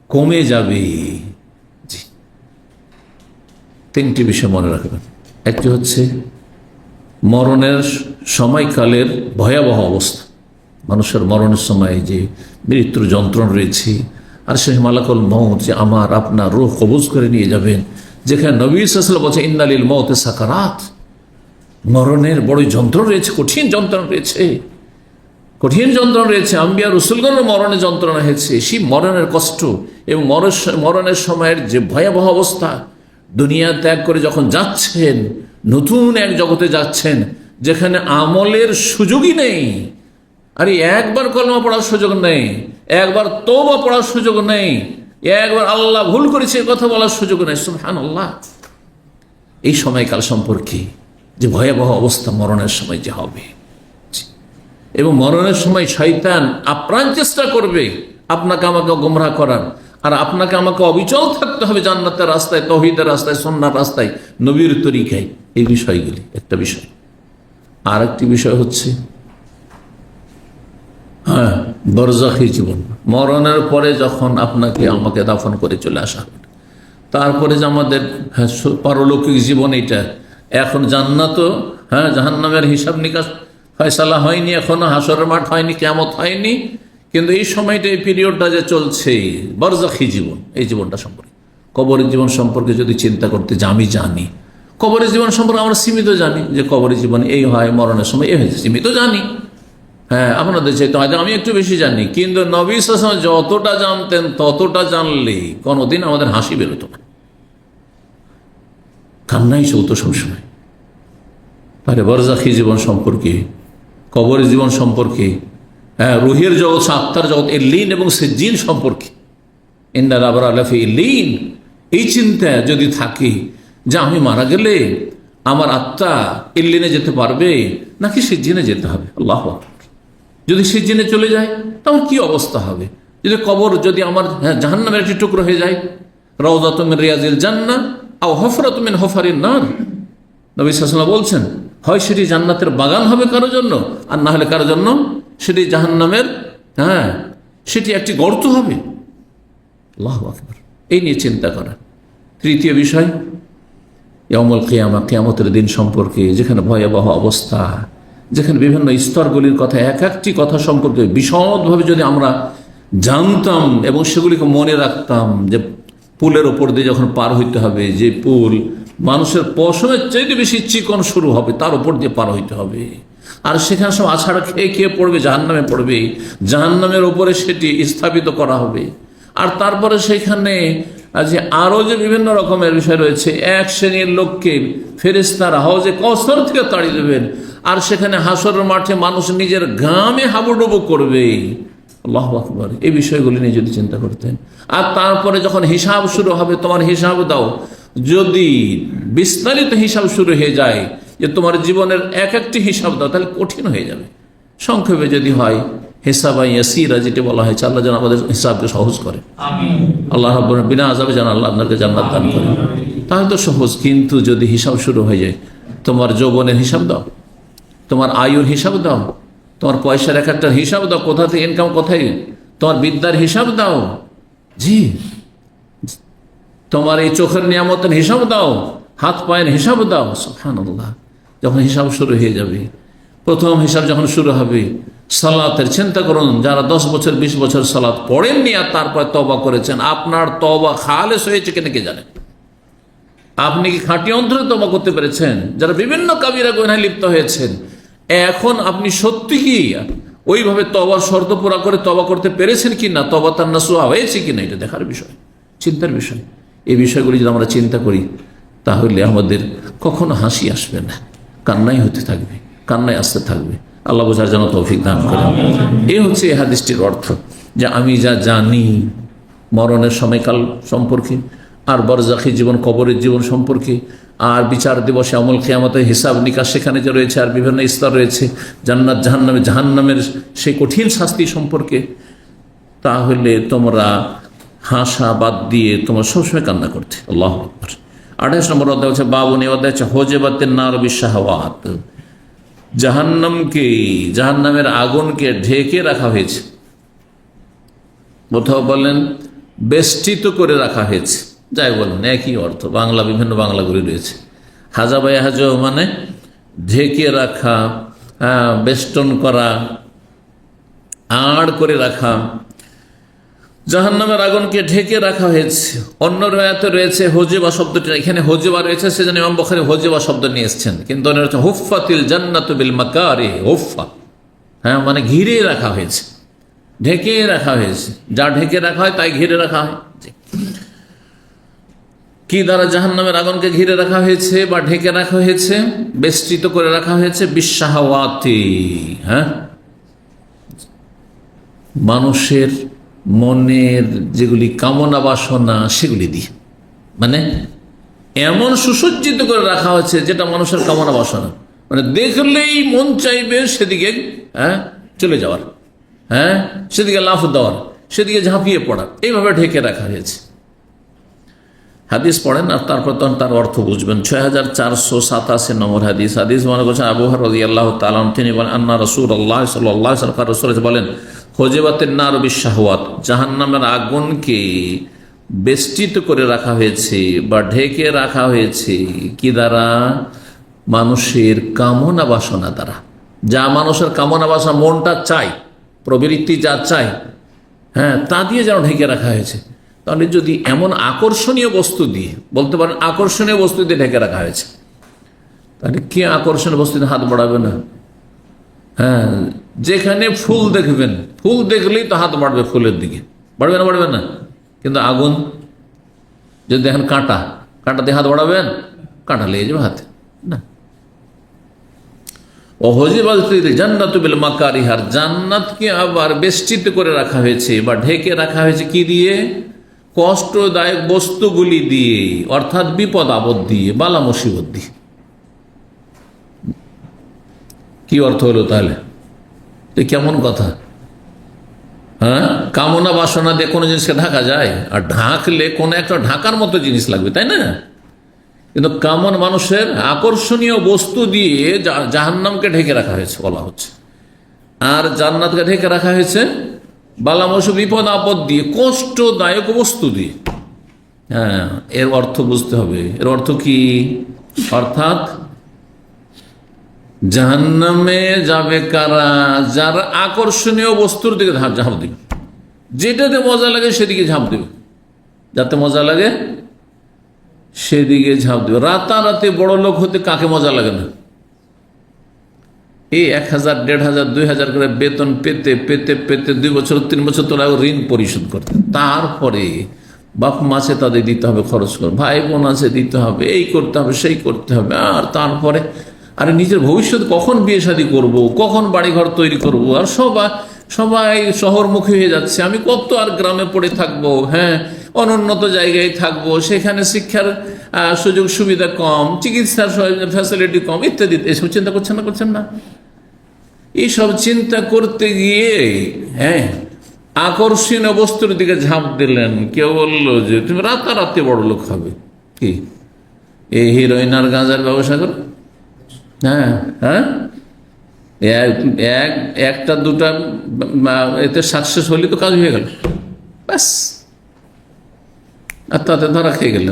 Speaker 1: কমে যাবে? তিনটি বিষয় মনে রাখবেন। একটি হচ্ছে মরণের সময়কালের ভয়াবহ অবস্থা, মানুষের মরণের সময় যে মৃত্যুর যন্ত্রণা রয়েছে, আর সে মালাকুল মউত যে আমার আপনার রূহ কবজ করে নিয়ে যাবেন, যেখানে নবী সাল্লাল্লাহু আলাইহি ওয়াসাল্লাম বলছে ইন্না লিল মউতি সাকারাত, মরণের বড় যন্ত্রণা রয়েছে, কঠিন যন্ত্রণা রয়েছে, কঠিন যন্ত্রণা রয়েছে। আম্বিয়া রাসূলগণের মরণের যন্ত্রণা হয়েছে, সেই মরণের কষ্ট এবং মরণের সময়ের যে ভয়াবহ অবস্থা। দুনিয়া ত্যাগ করে যখন যাচ্ছেন, নতুন এক জগতে যাচ্ছেন যেখানে আমলের সুযোগই নেই। আরে একবার কলমা পড়ার সুযোগ নেই, একবার তওবা পড়ার সুযোগ নেই, একবার আল্লাহ ভুল করেছে কথা বলার সুযোগ নেই। সুবহানাল্লাহ। এই সময়কাল সম্পর্কে যে ভয়াবহ অবস্থা মরণের সময় যে হবে, এবং মরণের সময় শয়তান আপ্রাণ চেষ্টা করবে আপনাকে আমাকে গোমরাহ করার, আর আপনাকে আমাকে অবিচল থাকতে হবে জান্নাতের রাস্তায়, তাওহীদের রাস্তায়, সুন্নাহর রাস্তায়, নবীর তরিকায়। এই বিষয়গুলি একটা বিষয়। আর একটি বিষয় হচ্ছে বরজাখী জীবন, মরণের পরে যখন আপনাকে আমাকে দাফন করে চলে আসা হবে, তারপরে যে আমাদের পারলৌকিক জীবন, এটা এখন জান্নাত জাহান্নামের হিসাব নিকাশ ফয়সালা হয়নি, এখনো হাসরের মাঠ হয়নি, কিয়ামত হয়নি, কিন্তু এই সময়টা, এই পিরিয়ডটা যে চলছে বরজাখী জীবন, এই জীবনটা সম্পর্কে, কবরের জীবন সম্পর্কে যদি চিন্তা করতে যে আমি জানি, কবরের জীবন সম্পর্কে আমরা সীমিত জানি, যে কবরের জীবন এই হয়, মরণের সময় এই হয়েছে, সীমিত জানি। হ্যাঁ, আপনাদের চাইতে হয়তো আমি একটু বেশি জানি, কিন্তু নবী সাল্লাল্লাহু আলাইহি ওয়াসাল্লাম যতটা জানতেন ততটা জানলে কোনোদিন আমাদের হাসি বেরোতো না, কান্নাই চলতো সবসময়। তাহলে বরজাখী জীবন সম্পর্কে, কবরের জীবন সম্পর্কে, রুহের জগৎ, আত্মার জগৎ, এর লীন এবং সিজ্জিন সম্পর্কে, ইন্নাল আবরারা লাফি ইল্লিন, এই চিন্তা যদি থাকে যে আমি মারা গেলে আমার আত্মা ইল্লিনে যেতে পারবে নাকি সিজ্জিনে যেতে হবে। আল্লাহু আকবার। যদি সিজ্জিনে চলে যায় তখন কি অবস্থা হবে? যদি কবর যদি আমার জাহান্নামের একটি টুকরো হয়ে যায়, রাউযাতুম মিন রিয়াজিল জান্নাহ আও হুফরাতুম মিন হুফারিন নার, নবী সাল্লাল্লাহু আলাইহি ওয়াসাল্লাম বলছেন, হয় সেটি জান্নাতের বাগান হবে কারো জন্য, আর না হলে কারো জন্য সেটি জাহান্নামের সেটি একটি গর্ত হবে। আল্লাহু আকবার। এই নিয়ে চিন্তা করা। তৃতীয় বিষয় ইয়াউমুল কিয়ামা, কিয়ামতের দিন সম্পর্কে, যেখানে ভয়াবহ অবস্থা, যেখানে বিভিন্ন স্তরগুলির কথা, এক একটি কথা সম্পর্কে বিশদভাবে যদি আমরা জানতাম এবং সেগুলিকে মনে রাখতাম, যে পুলের ওপর দিয়ে যখন পার হইতে হবে, যে পুল মানুষের পশমের চাইতে বেশি চিকন শুরু হবে, তার উপর দিয়ে পার হইতে হবে, আর সেখানে সব আছাড়া খেয়ে খেয়ে পড়বে, জাহান্নামে পড়বে, জাহান্নামের উপরে সেটি স্থাপিত করা হবে। আর তারপরে সেখানে যে আরো যে বিভিন্ন রকমের বিষয় রয়েছে, এক শ্রেণীর লোককে ফেরেশতারা হাউজে কাউসার থেকে তাড়িয়ে দেবেন, আর সেখানে হাসরের মাঠে মানুষ নিজের ঘামে হাবুডুবু করবে। আল্লাহু আকবার। এই বিষয়গুলি নিয়ে যদি চিন্তা করতেন। আর তারপরে যখন হিসাব শুরু হবে, তোমার হিসাব দাও, যদি বিস্তারিত হিসাব শুরু হয়ে যায়, যে তোমার জীবনের এক একটি হিসাব দাও, তাহলে কঠিন হয়ে যাবে। সংক্ষেপে যদি হয় হিসাবা ইয়াসিরা, যেটা বলা হয়েছে, আল্লাহ যেন আমাদের হিসাবকে সহজ করে, আল্লাহ রাব্বুল আলামিন বিনা আযাবে যেন আল্লাহ আপনাকে জান্নাত দান করে, তাহলে তো সহজ। কিন্তু যদি হিসাব শুরু হয়ে যায়, তোমার যৌবনের হিসাব দাও, তোমার আয়ুর হিসাব দাও, তোমার পয়সার এক একটার হিসাব দাও, কোথা থেকে ইনকাম, কোথায়, তোমার বিদ্যার হিসাব দাও, জি, তোমার এই চোখের নিয়ামতের হিসাব দাও, হাত পায়ের হিসাব দাও। সুবহানাল্লাহ। যখন হিসাব শুরু হয়ে যাবে, প্রথম হিসাব যখন শুরু হবে সালাতের, চিন্তা করুন, যারা 10 বছর 20 বছর সালাত পড়েননি আর তারপর তওবা করেছেন, আপনার তওবা খালেস হয়েছে কিনা কে জানেন? আপনি কি খাঁটি অন্তরে তওবা করতে পেরেছেন? যারা বিভিন্ন কাবিরা গুনাহে লিপ্ত হয়েছেন, এখন আপনি সত্যি কি ওইভাবে তওবার শর্ত পুরা করে তওবা করতে পেরেছেন কিনা, তওবাতান নাসুহা হয়েছে কিনা, এটা দেখার বিষয়, চিন্তার বিষয়। এই বিষয়গুলি যদি আমরা চিন্তা করি, তাহলে আমাদের কখনো হাসি আসবে না, কান্নাই হতে থাকবে, কান্নায় আসতে থাকবে। আল্লাহ বোঝার জন্য তৌফিক দান করেন। এই হচ্ছে এই হাদিসটির অর্থ, যে আমি যা জানি মরণের সময়কাল সম্পর্কে, আর বরজাখী জীবন, কবরের জীবন সম্পর্কে, আর বিচার দিবসে আমল কিয়ামতের হিসাব নিকাশ সেখানে যে রয়েছে, আর বিভিন্ন স্তর রয়েছে, জান্নাত জাহান্নামের সেই কঠিন শাস্তি সম্পর্কে, তাহলে তোমরা হাসা বাদ দিয়ে তোমরা সবসময় কান্না করতে। আল্লাহু আকবার। 28 নম্বর অধ্যায় হচ্ছে বাবুনি অধ্যায় হচ্ছে হোজেবাতের নার বিশাহাওয়াত। জাহান্নামের আগুনকে ঢেকে রাখা হয়েছে, কোথাও বলেন বেষ্টিত করে রাখা হয়েছে, যাই বলেন একই অর্থ, বাংলা বিভিন্ন বাংলাগুলি রয়েছে। হাজাবাই হাজ মানে ঢেকে রাখা, বেষ্টন করা, আড় করে রাখা। জাহান্নামের আগুনকে ঢেকে রাখা হয়েছে। অন্য রায়াতে রয়েছে হোজেবা শব্দটি, এখানে হোজেবা রয়েছে সেজন্য ইমাম বুখারী হোজেবা শব্দ নিয়ে এসেছেন, কিন্তু অন্য রয়েছে হুফফাতিল জান্নাতু বিল মাকারি, হুফফা, মানে ঘিরে রাখা হয়েছে, ঢেকে রাখা হয়েছে। যা ঢেকে রাখা হয় তাই ঘিরে রাখা হয়। কি দ্বারা জাহান্নামের আগুনকে ঘিরে রাখা হয়েছে বা ঢেকে রাখা হয়েছে, বেষ্টিত করে রাখা হয়েছে? বিশাহাওয়াতি, মানুষের মনের যেগুলি কামনা বাসনা সেগুলি দিয়ে, মানে এমন সুসজ্জিত করে রাখা হয়েছে যেটা মানুষের কামনা বাসনা, মানে দেখলেই মন চাইবে সেদিকে চলে যাওয়ার, সেদিকে লাফ দেওয়ার, সেদিকে ঝাঁপিয়ে পড়ার, এইভাবে ঢেকে রাখা হয়েছে। হাদিস পড়েন আর তারপর তখন তার অর্থ বুঝবেন। 6487 নম্বর হাদিস মনে করছেন আবু হুরায়রা রাদিয়াল্লাহু তাআলা আনহু, তিনি বলেন আন্না রাসূলুল্লাহ সাল্লাল্লাহু আলাইহি ওয়াসাল্লাম রাসূল বলেন হোজেবাতের নার বিশাহাওয়াত, জাহান্নামের আগুনকে বেষ্টিত করে রাখা হয়েছে বা ঢেকে রাখা হয়েছে কি দ্বারা? মানুষের কামনা বাসনা দ্বারা। যা মানুষের কামনা বাসনা, মনটা চাই, প্রবৃত্তি যা চাই, তা দিয়ে যেন ঢেকে রাখা হয়েছে। তাহলে যদি এমন আকর্ষণীয় বস্তু দিয়ে, বলতে পারেন আকর্ষণীয় বস্তু দিয়ে ঢেকে রাখা হয়েছে, তাহলে কে আকর্ষণীয় বস্তুতে হাত বাড়াবে না? যেখানে ফুল দেখবেন, ফুল দেখলেই তো হাত বাড়বে ফুলের দিকে, বাড়বে না? বাড়বে না? কিন্তু আগুন যদি দেখেন কাঁটা দিয়ে হাত বাড়াবেন? কাঁটা লেগে যাবে হাতে না। ও হোজেবাতিল জান্নাতু বিল মাকারিহার, জান্নাতকে আবার বেষ্টিত করে রাখা হয়েছে বা ঢেকে রাখা হয়েছে কি দিয়ে? কষ্টদায়ক বস্তুগুলি দিয়ে, অর্থাৎ বিপদ আপদ দিয়ে, বালা মুসিবত দিয়ে। কি অর্থ হলো তাহলে? কেমন কথা? কামনা বাসনা দিয়ে কোনো জিনিসকে ঢাকা যায়? আর ঢাকলে কোনো একটা ঢাকার মতো জিনিস লাগবে, তাই না? কিন্তু কামন মানুষের আকর্ষণীয় বস্তু দিয়ে জাহান্নামকে ঢেকে রাখা হয়েছে বলা হচ্ছে, আর জান্নাতকে ঢেকে রাখা হয়েছে বালা মুসিবত, বিপদ আপদ দিয়ে, কষ্টদায়ক বস্তু দিয়ে। এর অর্থ বুঝতে হবে। এর অর্থ কি? অর্থাৎ জাহান্নামে যাবে কারা? যার আকর্ষণীয় বস্তুর দিকে ঝাঁপ দিবে, যেটাতে মজা লাগে সেদিকে ঝাঁপ দিবে, যাতে মজা লাগে সেদিকে ঝাঁপ দেবে। রাতারাতি বড় লোক হতে কাকে মজা লাগে না? এই 1000, 1500, 2000 করে বেতন পেতে পেতে পেতে 2 বছর 3 বছর তোরা ঋণ পরিশোধ করতে, তারপরে বাপ মাসে তাদের দিতে হবে, খরচ করে, ভাই বোন আছে দিতে হবে, এই করতে হবে সেই করতে হবে, আর তারপরে আরে নিজের ভবিষ্যৎ কখন বিয়ে শাদী করবো, কখন বাড়িঘর তৈরি করব, আর সবাই শহরমুখী হয়ে যাচ্ছে, আমি কত আর গ্রামে পড়ে থাকবো, অনুন্নত জায়গায় থাকবো, সেখানে শিক্ষার সুযোগ সুবিধা কম, চিকিৎসার ফ্যাসিলিটি কম, ইত্যাদি। এসব চিন্তা করছেন না? এইসব চিন্তা করতে গিয়ে আকর্ষণীয় বস্তুর দিকে ঝাঁপ দিলেন। কেউ বললো যে তুমি রাতারাতি বড় লোক হবে, কি এই হিরোইন আর গাঁজার ব্যবসা করো? একটা দুটা এতে সাকসেস হলে তো কাজ হয়ে গেল, ব্যাস। আর তাতে ধরা খেয়ে গেল,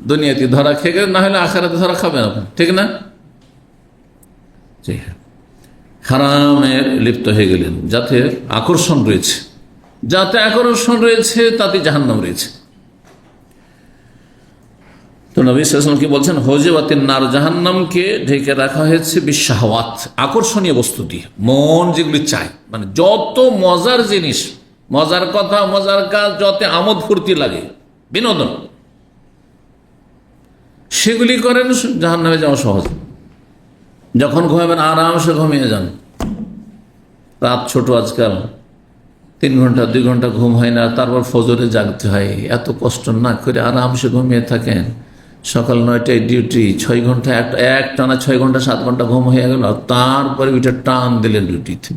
Speaker 1: দুনিয়াতে ধরা খেয়ে গেল, না হলে আখেরাতে ধরা খাবেন আপনি, ঠিক না? হারামে লিপ্ত হয়ে গেলেন, যাতে আকর্ষণ রয়েছে, তাতে জাহান্নাম রয়েছে। তো নবী সাল্লাল্লাহু আলাইহি ওয়াসাল্লাম কি বলছেন? হোজেবাতিন নার, জাহান্নামকে ঢেকে রাখা হয়েছে বিশাহাওয়াত, আকর্ষণীয় বস্তু দিয়ে, মন যেগুলি চায়, মানে যত মজার জিনিস, মজার কথা, মজার কাজ, যত আমোদ ফুর্তি লাগে, বিনোদন, সেগুলি করেন, জাহান্নামে যাওয়া সহজ। যখন ঘুমাবেন আরামসে ঘুমিয়ে যান, রাত ছোট আজকাল, 3 ঘন্টা 2 ঘন্টা ঘুম হয় না, তারপর ফজরে জাগতে হয়। এত কষ্ট না করে আরামসে ঘুমিয়ে থাকেন, সকাল 9টায় ডিউটি, 6 ঘন্টা এক টানা 6 ঘন্টা 7 ঘন্টা ঘুম হয়ে গেল, তারপরে ওইটা টান দিলেন ডিউটিতে।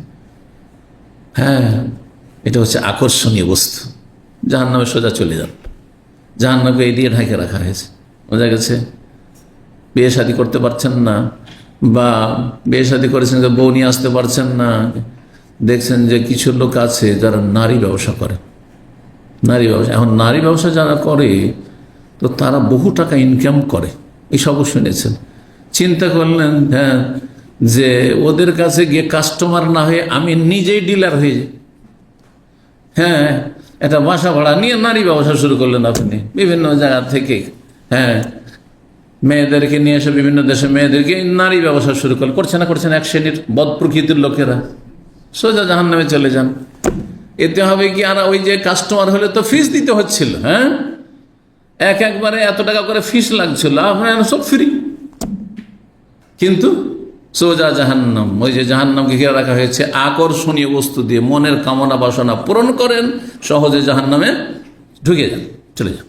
Speaker 1: হ্যাঁ, এটা হচ্ছে আকর্ষণীয় বস্তু। জাহান্নামে সোজা চলে যান। জাহান্নামকে এই দিয়ে ঢাকে রাখা হয়েছে, বোঝা গেছে। বিয়ে শাদী করতে পারছেন না, বা বিয়ে শাদী করেছেন যে বউ নিয়ে আসতে পারছেন না, দেখছেন যে কিছু লোক আছে যারা নারী ব্যবসা করে। নারী ব্যবসা, এখন নারী ব্যবসা যারা করে তো তারা বহু টাকা ইনকাম করে, এইসবও শুনেছেন। চিন্তা করলেন হ্যাঁ, যে ওদের কাছে গিয়ে কাস্টমার না হয়ে আমি নিজেই ডিলার হয়ে যাই। হ্যাঁ, একটা বাসা ভাড়া নিয়ে নারী ব্যবসা শুরু করলেন আপনি বিভিন্ন জায়গা থেকে। হ্যাঁ, মেয়েদেরকে নিয়ে এসে বিভিন্ন দেশে মেয়েদেরকে নারী ব্যবসা শুরু করছেন না, করছেন এক শ্রেণীর বদ প্রকৃতির লোকেরা। সোজা জাহান্নামে চলে যান। এতে হবে কি, আর ওই যে কাস্টমার হলে তো ফিস দিতে হচ্ছিল, হ্যাঁ, একবারে এত টাকা করে ফিস লাগছিল, আপনার সব ফ্রি। কিন্তু সোজা জাহান্নাম। ওই যে জাহান্নামকে ঘিরে রাখা হয়েছে আকর্ষণীয় বস্তু দিয়ে, মনের কামনা বাসনা পূরণ করেন, সহজে জাহান্নামে ঢুকে যান, চলে যান।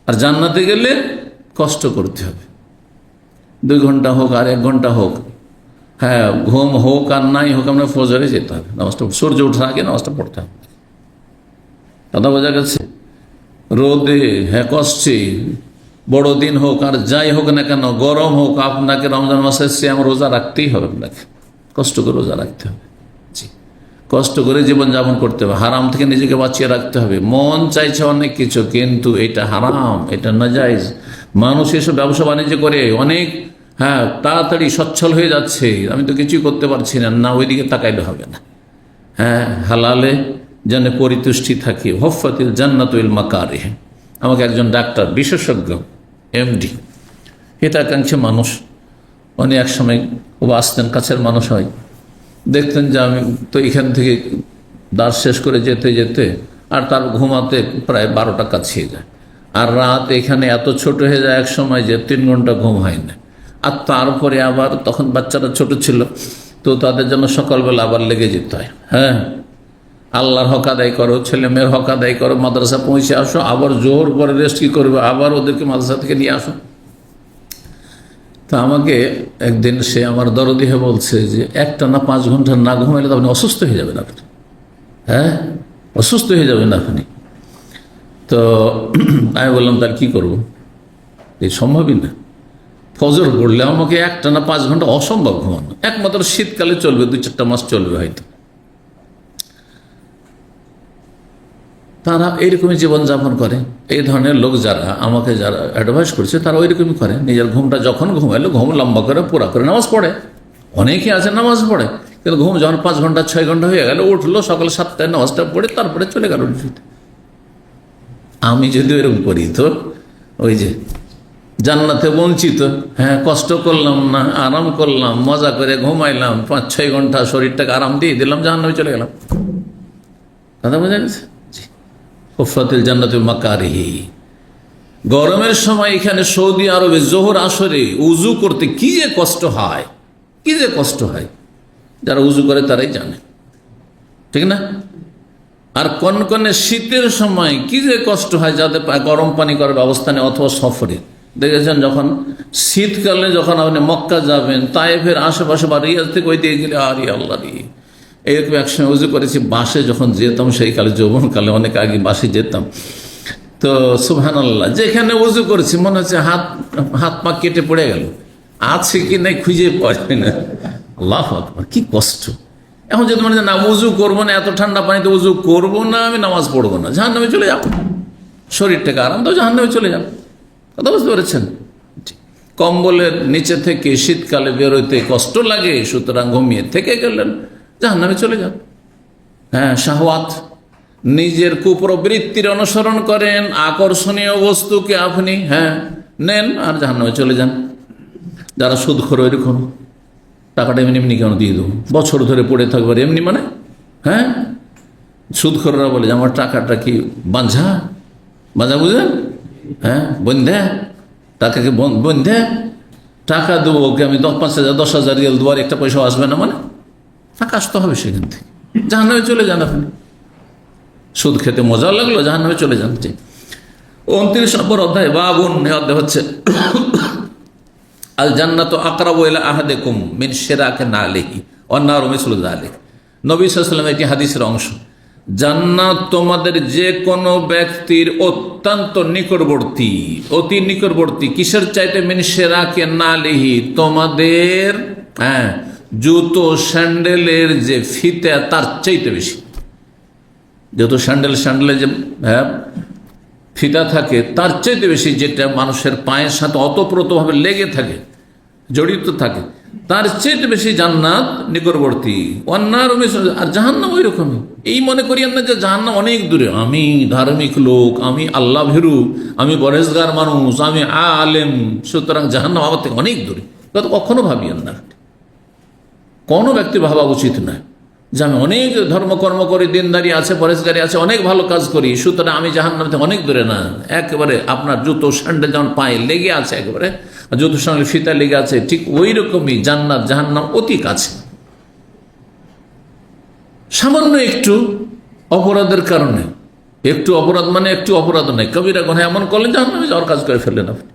Speaker 1: আর জান্নাতে গেলে কষ্ট করতে হবে, 2 ঘন্টা হোক আর 1 ঘন্টা হোক, হ্যাঁ, ঘুম হোক আর নাই হোক, আমরা ফজরে যেতে হবে, নামাজটা সূর্য ওঠার আগে নামাজটা পড়তে হবে। কথা বোঝা গেছে। রোদে, হ্যাঁ, কষ্টে, বড়দিন হোক আর যাই হোক না কেন, গরম হোক, আপনাকে রমজান মাসের শ্যাম রোজা রাখতেই হবে। আপনাকে কষ্ট করে রোজা রাখতে হবে, জি, কষ্ট করে জীবনযাপন করতে হবে, হারাম থেকে নিজেকে বাঁচিয়ে রাখতে হবে। মন চাইছে অনেক কিছু, কিন্তু এটা হারাম, এটা নাজায়েজ। মানুষ এসব ব্যবসা বাণিজ্য করে অনেক, হ্যাঁ, তাড়াতাড়ি সচ্ছল হয়ে যাচ্ছে, আমি তো কিছুই করতে পারছি না, না ওইদিকে তাকাইলে হবে না। হ্যাঁ, হালালে যেন পরিতুষ্টি থাকে। হফাতিল জান্নাতুল মাকারিহ। আমাকে একজন ডাক্তার, বিশেষজ্ঞ, এমডি, হিতাকাঙ্ক্ষী মানুষ, উনি এক সময় খুব আসতেন, কাছের মানুষ হয়, দেখতেন যে আমি তো এখান থেকে দাস শেষ করে যেতে যেতে আর তার ঘুমাতে প্রায় 12টা কাছিয়ে যায়, আর রাত এখানে এত ছোট হয়ে যায় এক সময় যে 3 ঘন্টা ঘুম হয় না। আর তারপরে আবার তখন বাচ্চারা ছোট ছিল, তো তাদের জন্য সকালবেলা আবার লেগে যেতে হয়। হ্যাঁ, আল্লাহর হক আদায় করো, ছেলে মেয়ের হক আদায় করো, মাদ্রাসা পৌঁছে আসো, আবার জোর করে রেস্ট কি করবে, আবার ওদেরকে মাদ্রাসা থেকে নিয়ে আসো। তা আমাকে একদিন সে আমার দরদি হয়ে বলছে যে একটানা 5 ঘন্টা না ঘুমাইলে তো আপনি অসুস্থ হয়ে যাবেন, আপনি, হ্যাঁ, অসুস্থ হয়ে যাবেন আপনি। তো আমি বললাম তার কি করবো, এই সম্ভবই না। ফজর পড়লে আমাকে একটানা 5 ঘন্টা অসম্ভব ঘুমানো, একমাত্র শীতকালে চলবে, 2-4টা মাস চলবে হয়তো। তারা এইরকমই জীবনযাপন করে। এই ধরনের লোক যারা আমাকে যারা অ্যাডভাইস করছে তারা ওইরকমই করে। নিজের ঘুমটা যখন ঘুমাইলো, ঘুম লম্বা করে পুরা করে নামাজ পড়ে। অনেকে আছে নামাজ পড়ে, কিন্তু ঘুম যখন 5 ঘন্টা 6 ঘন্টা হয়ে গেল, উঠলো সকাল 7টায় নামাজটা পড়ে তারপরে চলে গেল ডিউটিতে। আমি যদি এরকম করি তো ওই যে জান্নাতে বঞ্চিত। হ্যাঁ, কষ্ট করলাম না, আরাম করলাম, মজা করে ঘুমাইলাম, 5-6 ঘন্টা শরীরটাকে আরাম দিয়ে দিলাম, জাহান্নামে চলে গেলাম। কথা বোঝা গেছে। হুফাতিল জান্নাতুল মাকারিহি। গরমের সময় এখানে সৌদি আরবে জোহর আসরে উজু করতে কি যে কষ্ট হয়, কি যে কষ্ট হয়, যারা উজু করে তারাই জানে, ঠিক না? আর কনকনে শীতের সময় কি যে কষ্ট হয় যাদের গরম পানি করার ব্যবস্থা নেই অথবা সফরে। দেখেছেন যখন শীতকালে যখন আপনি মক্কা যাবেন, তায়েফের আশেপাশে বা রিয়াজ থেকে ওই দিকে গেলে, আরে আল্লাহ রে, এরকম একসময় উজু করেছি বাসে যখন যেতাম, সেই কালে যৌবনকালে অনেক আগে বাসে যেতাম, তো সুবহানাল্লাহ, যেখানে উজু করেছি মনে হচ্ছে হাত পা কেটে পড়ে গেল, আছে কি নাই খুঁজে পাওয়া না। আল্লাহু আকবার, কি কষ্ট। এখন যদি মনে হয় না উজু করবো না, এত ঠান্ডা পানিতে উজু করবো না, আমি নামাজ পড়বো না, জাহান্নামে চলে যাবো, শরীরটাকে আরাম দাও, জাহান্নামে চলে যাবো। কথা বুঝতে পেরেছেন? কম্বলের নিচে থেকে শীতকালে বেরোতে কষ্ট লাগে, সুতরাং ঘুমিয়ে থেকে গেলেন, জাহান্নামে চলে যান। হ্যাঁ, শাহওয়াত, নিজের কুপ্রবৃত্তির অনুসরণ করেন, আকর্ষণীয় বস্তুকে আপনি নেন আর জাহান্নামে চলে যান। যারা সুদখোর ওইরকম, টাকাটা এমনি এমনি কেন দিয়ে দেবো, বছর ধরে পড়ে থাকবে এমনি, মানে সুদখোররা বলে যে আমার টাকাটা কি বাঁঝা বুঝলেন, বন্ধে টাকাকে বন্ধে টাকা দেবো ওকে আমি 5,000 10,000 রিয়াল দেবো, আর একটা পয়সা আসবে না, মানে টাকা আসতে হবে সেখান থেকে। জাহান্নামে চলে যান আপনি। সুদ খেতে মজা লাগলো, জাহান্নামে চলে যান। 29 নম্বর অধ্যায়, বাবুন, অধ্যায় হচ্ছে আল জান্নাতু আকরাবু ইলা আহাদিকুম মিন শিরাকি নালিহি ওয়ান নারু মিসলু যালিক। নবী সাল্লাল্লাহু আলাইহি ওয়াসাল্লাম, এটি হাদিসের অংশ। জান্নাত তোমাদের যে কোনো ব্যক্তির অত্যন্ত নিকটবর্তী, অতি নিকটবর্তী। কিসের চাইতে? মিন শিরাকি নালিহি, তোমাদের জুতো স্যান্ডেলের যে ফিতা তার চাইতে বেশি। যেহেতু স্যান্ডেলের যে ফিতা থাকে তার চাইতে বেশি, যেটা মানুষের পায়ের সাথে অতপ্রতভাবে লেগে থাকে, জড়িত থাকে, তার চাইতে বেশি জান্নাত নিকটবর্তী। অন্যার আর জাহান্নাম ওই রকমই। এই মনে করি না যে জাহান্নাম অনেক দূরে, আমি ধার্মিক লোক, আমি আল্লাহ ভীরু, আমি পরেজগার মানুষ, আমি আলেম, সুতরাং জাহান্নাম আমার থেকে অনেক দূরে। কখনো ভাবিয়েন না, কোনো ব্যক্তি ভাবা উচিত নয় যে আমি অনেক ধর্মকর্ম করি, দিনদারি আছে, পরেজগারি আছে, অনেক ভালো কাজ করি, সুতরাং আমি জাহান্নাম থেকে অনেক দূরে। না, একেবারে আপনার জুতো স্যান্ডেল যেমন পায়ে লেগে আছে, একেবারে জুতো স্যান্ডেল ফিতা লেগে আছে, ঠিক ওই রকমই জান্নাত জাহান্নাম অতি কাছে। সামান্য একটু অপরাধের কারণে, একটু অপরাধ মানে একটু অপরাধ নয়, কবিরা গুনাহ এমন করলেন জাহান্নামে যাওয়ার কাজ করে ফেললেন আপনি।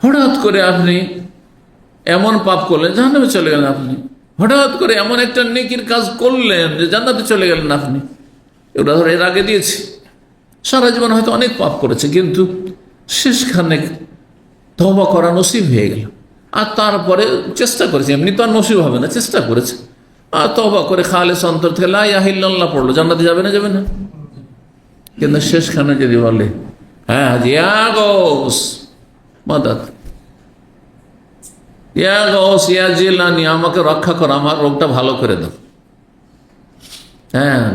Speaker 1: হঠাৎ করে আপনি এমন পাপ করলেন জাহান্নামে চলে গেলেন আপনি। হঠাৎ করে এমন একটা নেকির কাজ করলেন যে জান্নাতে চলে গেলেন আপনি। এগুলো ধর এর আগে দিয়েছি। সারা জীবন হয়তো অনেক পাপ করেছে, কিন্তু শেষখানে তওবা করা নসিব হয়ে গেল। আর তারপরে চেষ্টা করেছে, এমনি তো আর নসিব হবে না, চেষ্টা করেছে, আর তওবা করে খালেস অন্তর থেকে লা ইলাহা ইল্লাল্লাহ পড়লো, জান্নাতে যাবে না? যাবে না। কিন্তু শেষখানে যদি বলে হ্যাঁ হাজি আগোস মাদাত, ইয়া গৌস ইয়া জিলানি, আমাকে রক্ষা করো, আমার রোগটা ভালো করে দাও।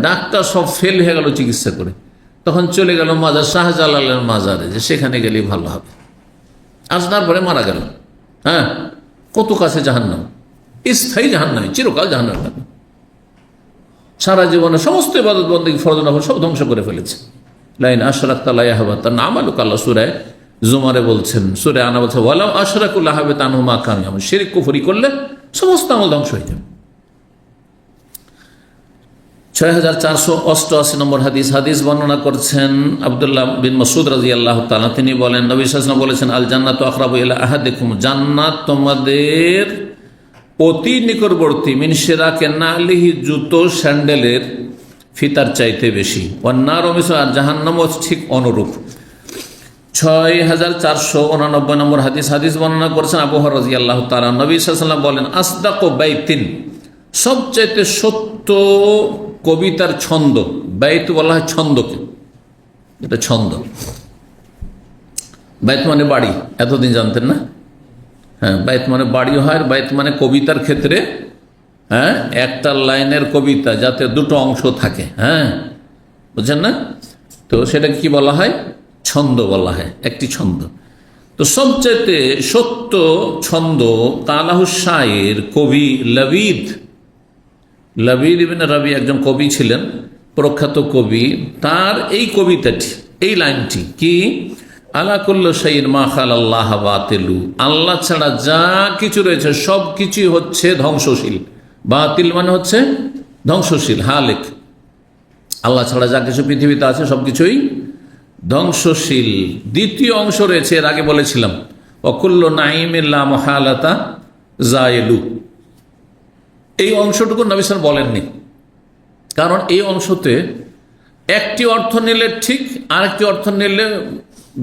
Speaker 1: ডাক্তার সব ফেল হয়ে গেল চিকিৎসা করে, তখন চলে গেল মাজার, শাহজালালের মাজারে, যে সেখানে গেলেই ভালো হবে। আজ তারপরে মারা গেল। কত কাছে জাহান্নাম, স্থায়ী জাহান্নামী, চিরকাল জাহান্নামে থাকবে। সারা জীবনে সমস্ত ইবাদত বন্দেগী ফরজ নফল সব ধ্বংস করে ফেলেছে। লাইন আশরাকতা লা ইয়াহবাতা আমালুক, আল্লাহ সূরা জুমারে বলছেন, সূরা আনা বলছে ওয়ালাউ আশরাকু লাহাবিতা আনহুম মা কানু ইয়ামালুন, শিরক কুফরি করলে সমস্ত আমল ধ্বংস হয়ে যাবে। 6488 নম্বর হাদিস বর্ণনা করছেন আব্দুল্লাহ বিন মাসউদ রাদিয়াল্লাহু তাআলা। তিনি বলেন, নবী সাল্লাল্লাহু আলাইহি ওয়াসাল্লাম বলেছেন, আল জান্নাতু আকরাবু ইলা আহাদিকুম, জান্নাত তোমাদের অতি নিকটবর্তী, মিন শিরাকি নালিহি, জুতো স্যান্ডেলের ফিতার চাইতে বেশি। ওয়ান নারু মিসলু, আর জাহান্নামও ঠিক অনুরূপ। 6489 নম্বর হাদিস বর্ণনা করেছেন আবু হুরায়রা রাদিয়াল্লাহু তাআলা। নবী সাল্লাল্লাহু আলাইহি ওয়াসাল্লাম বলেন, আসদাকু বাইতিন, সবচাইতে সত্য কবিতার ছন্দ। বাইত বলা হয় ছন্দকে, এটা ছন্দ। বাইত মানে বাড়ি, এতদিন জানতেন না? বাইত মানে বাড়ি হয়, আর বাইত মানে কবিতার ক্ষেত্রে একটা লাইনের কবিতা যাতে দুটো অংশ থাকে, বুঝছেন না? তো সেটাকে কি বলা হয়? ছন্দ বলা হয়, একটি ছন্দ। তো সবচেয়ে সত্য ছন্দ কালাহু শায়ের, কবি লবিদ ইবনে রবি একজন কবি ছিলেন, প্রখ্যাত কবি। তার এই কবিতাটি, এই লাইনটি কি, আলা কুল্লু শাইইন মা খালাল্লাহ বাতিলু, আল্লাহ ছাড়া যা কিছু রয়েছে সব কিছুই হচ্ছে ধ্বংসশীল। বাতিল মানে হচ্ছে ধ্বংসশীল, হালেক। আল্লাহ ছাড়া যা কিছু পৃথিবীতে আছে সবকিছুই ধ্বংসশীল। দ্বিতীয় অংশ রয়েছে, এর আগে বলেছিলাম, ওয়াকুল্লু নাঈমিন লা মুহালাতা যায়েলু। এই অংশটুকু নবী সাল্লাল্লাহু আলাইহি ওয়াসাল্লাম বলেননি, কারণ এই অংশতে একটি অর্থ নিলে ঠিক, আরেকটি অর্থ নিলে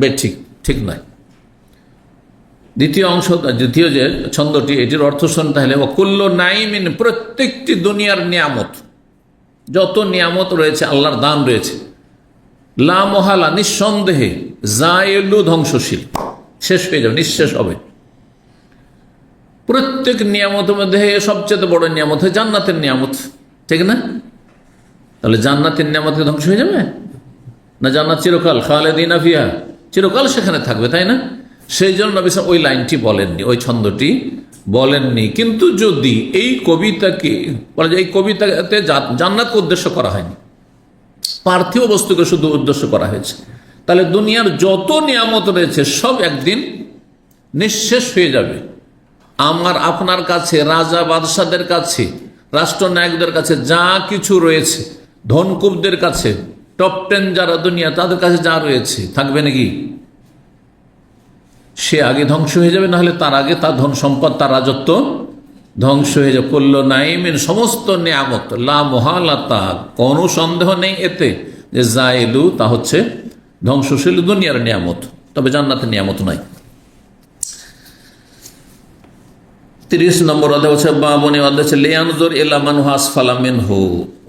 Speaker 1: বেঠিক, ঠিক নয়। দ্বিতীয় যে ছন্দটি, এটির অর্থ শুনতে হলে ওয়াকুল্লু নাঈমিন, প্রত্যেকটি দুনিয়ার নিয়ামত, যত নিয়ামত রয়েছে, আল্লাহর দান রয়েছে, লা মহালা নিঃসন্দেহে, জায়েলু ধ্বংসশীল, শেষ হয়ে যাবে, নিঃশেষ হবে। প্রত্যেক নিয়ামতের মধ্যে সবচেয়ে বড় নিয়ামত হয় জান্নাতের নিয়ামত, ঠিক না? তাহলে জান্নাতের নিয়ামতকে ধ্বংস হয়ে যাবে না? জান্নাত চিরকাল, খালিদিনা ফিহা, চিরকাল সেখানে থাকবে, তাই না? সেই জন্য নবী সাল্লাল্লাহু আলাইহি ওয়াসাল্লাম ওই লাইনটি বলেননি, ওই ছন্দটি বলেননি। কিন্তু যদি এই কবিতাকে বলা যায়, এই কবিতাতে জান্নাতকে উদ্দেশ্য করা হয়নি, পার্থিব বস্তুকে শুধু উদ্দেশ্য করা হয়েছে, তাহলে দুনিয়ার যত নিয়ামত রয়েছে সব একদিন নিঃশেষ হয়ে যাবে। আমার আপনার কাছে, রাজা বাদশাদের কাছে রাষ্ট্রনায়কদের কাছে যা কিছু রয়েছে, ধনকুবদের কাছে, টপ 10 যারা দুনিয়া, তাদের কাছে যা রয়েছে, থাকবে নাকি? সে আগে ধ্বংস হয়ে যাবে, না হলে তার আগে তার ধন সম্পদ, তার রাজত্ব ধ্বংস হয়ে যাবে। কুল্লু নাইমিন, সমস্ত নিয়ামত, লা মুহালাতা, কোনো সন্দেহ নেই এতে যে জাইলু, তা হচ্ছে ধ্বংসশীল দুনিয়ার নিয়ামত, তবে জান্নাতের নিয়ামত নাই। 30 নম্বর অধ্যায় হচ্ছে বাবুনি অধ্যায় হচ্ছে লিয়ানজুর ইলা মান হুয়া আসফালা মিনহু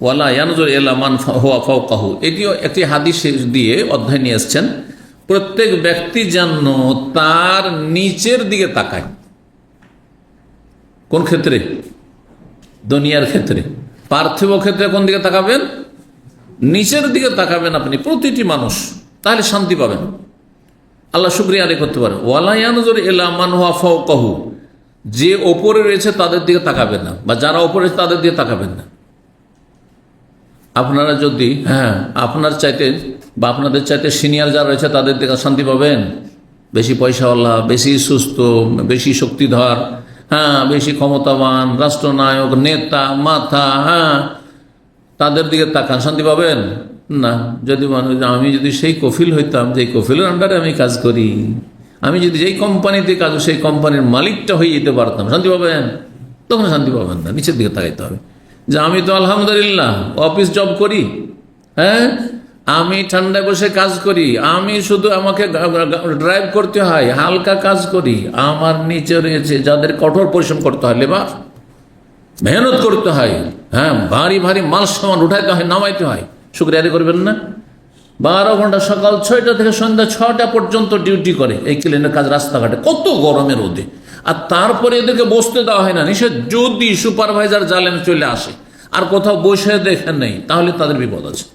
Speaker 1: ওয়ালা ইয়ানজুর ইলা মান হুয়া ফাওকাহু। এটিও একটি হাদিস দিয়ে অধ্যায় নিয়ে এসেছেন। প্রত্যেক ব্যক্তি যেন তার নিচের দিকে তাকায়। কোন ক্ষেত্রে? দুনিয়ার ক্ষেত্রে। পার্থিব ক্ষেত্রে কোন দিকে তাকাবেন? নিচের দিকে তাকাবেন আপনি, প্রতিটি মানুষ, তাহলে শান্তি পাবেন, আল্লাহ শুকরিয়া আদায় করতে পারেন। ওয়ালা ইয়ানজুর ইলা মান হুয়া ফাওকাহু, যে ওপরে রয়েছে তাদের দিকে তাকাবেন না, বা যারা ওপরে রয়েছে তাদের দিকে তাকাবেন না। আপনারা যদি আপনার চাইতে বা আপনাদের চাইতে সিনিয়র যারা রয়েছে তাদের দিকে শান্তি পাবেন, বেশি পয়সাওয়ালা, বেশি সুস্থ, বেশি শক্তিধর, বেশি ক্ষমতাবান, রাষ্ট্রনায়ক, নেতা, মাথা, তাদের দিকে তাকান, শান্তি পাবেন না। যদি আমি যদি সেই কফিল হইতাম, যে কফিলের আন্ডারে আমি কাজ করি, আমি যদি যেই কোম্পানিতে কাজ, সেই কোম্পানির মালিকটা হয়ে যেতে পারতাম, শান্তি পাবেন? তখন শান্তি পাবেন না, নিচের দিকে তাকাইতে হবে। যে আমি তো আলহামদুলিল্লাহ অফিস জব করি, আমি ঠান্ডায় বসে কাজ করি, আমি শুধু আমাকে ড্রাইভ করতে হয়, হালকা কাজ করি, আমার নিচে রয়েছে যাদের কঠোর পরিশ্রম করতে হয়, লেবার, মেহনত করতে হয়, ভারী ভারী মাল সামান উঠাইতে হয়, নামাইতে হয়, শুকরিয়া আদায় করবেন না? 12 ঘন্টা, সকাল 6টা থেকে সন্ধ্যা 6টা পর্যন্ত ডিউটি করে, এই ক্লিনের কাজ রাস্তাঘাটে, কত গরমের রোদে, আর তারপরে এদেরকে বসতে দেওয়া হয় না। নিষেধ, যদি সুপারভাইজার জালেন চলে আসে আর কোথাও বসে দেখেন নেই, তাহলে তাদের বিপদ আছে।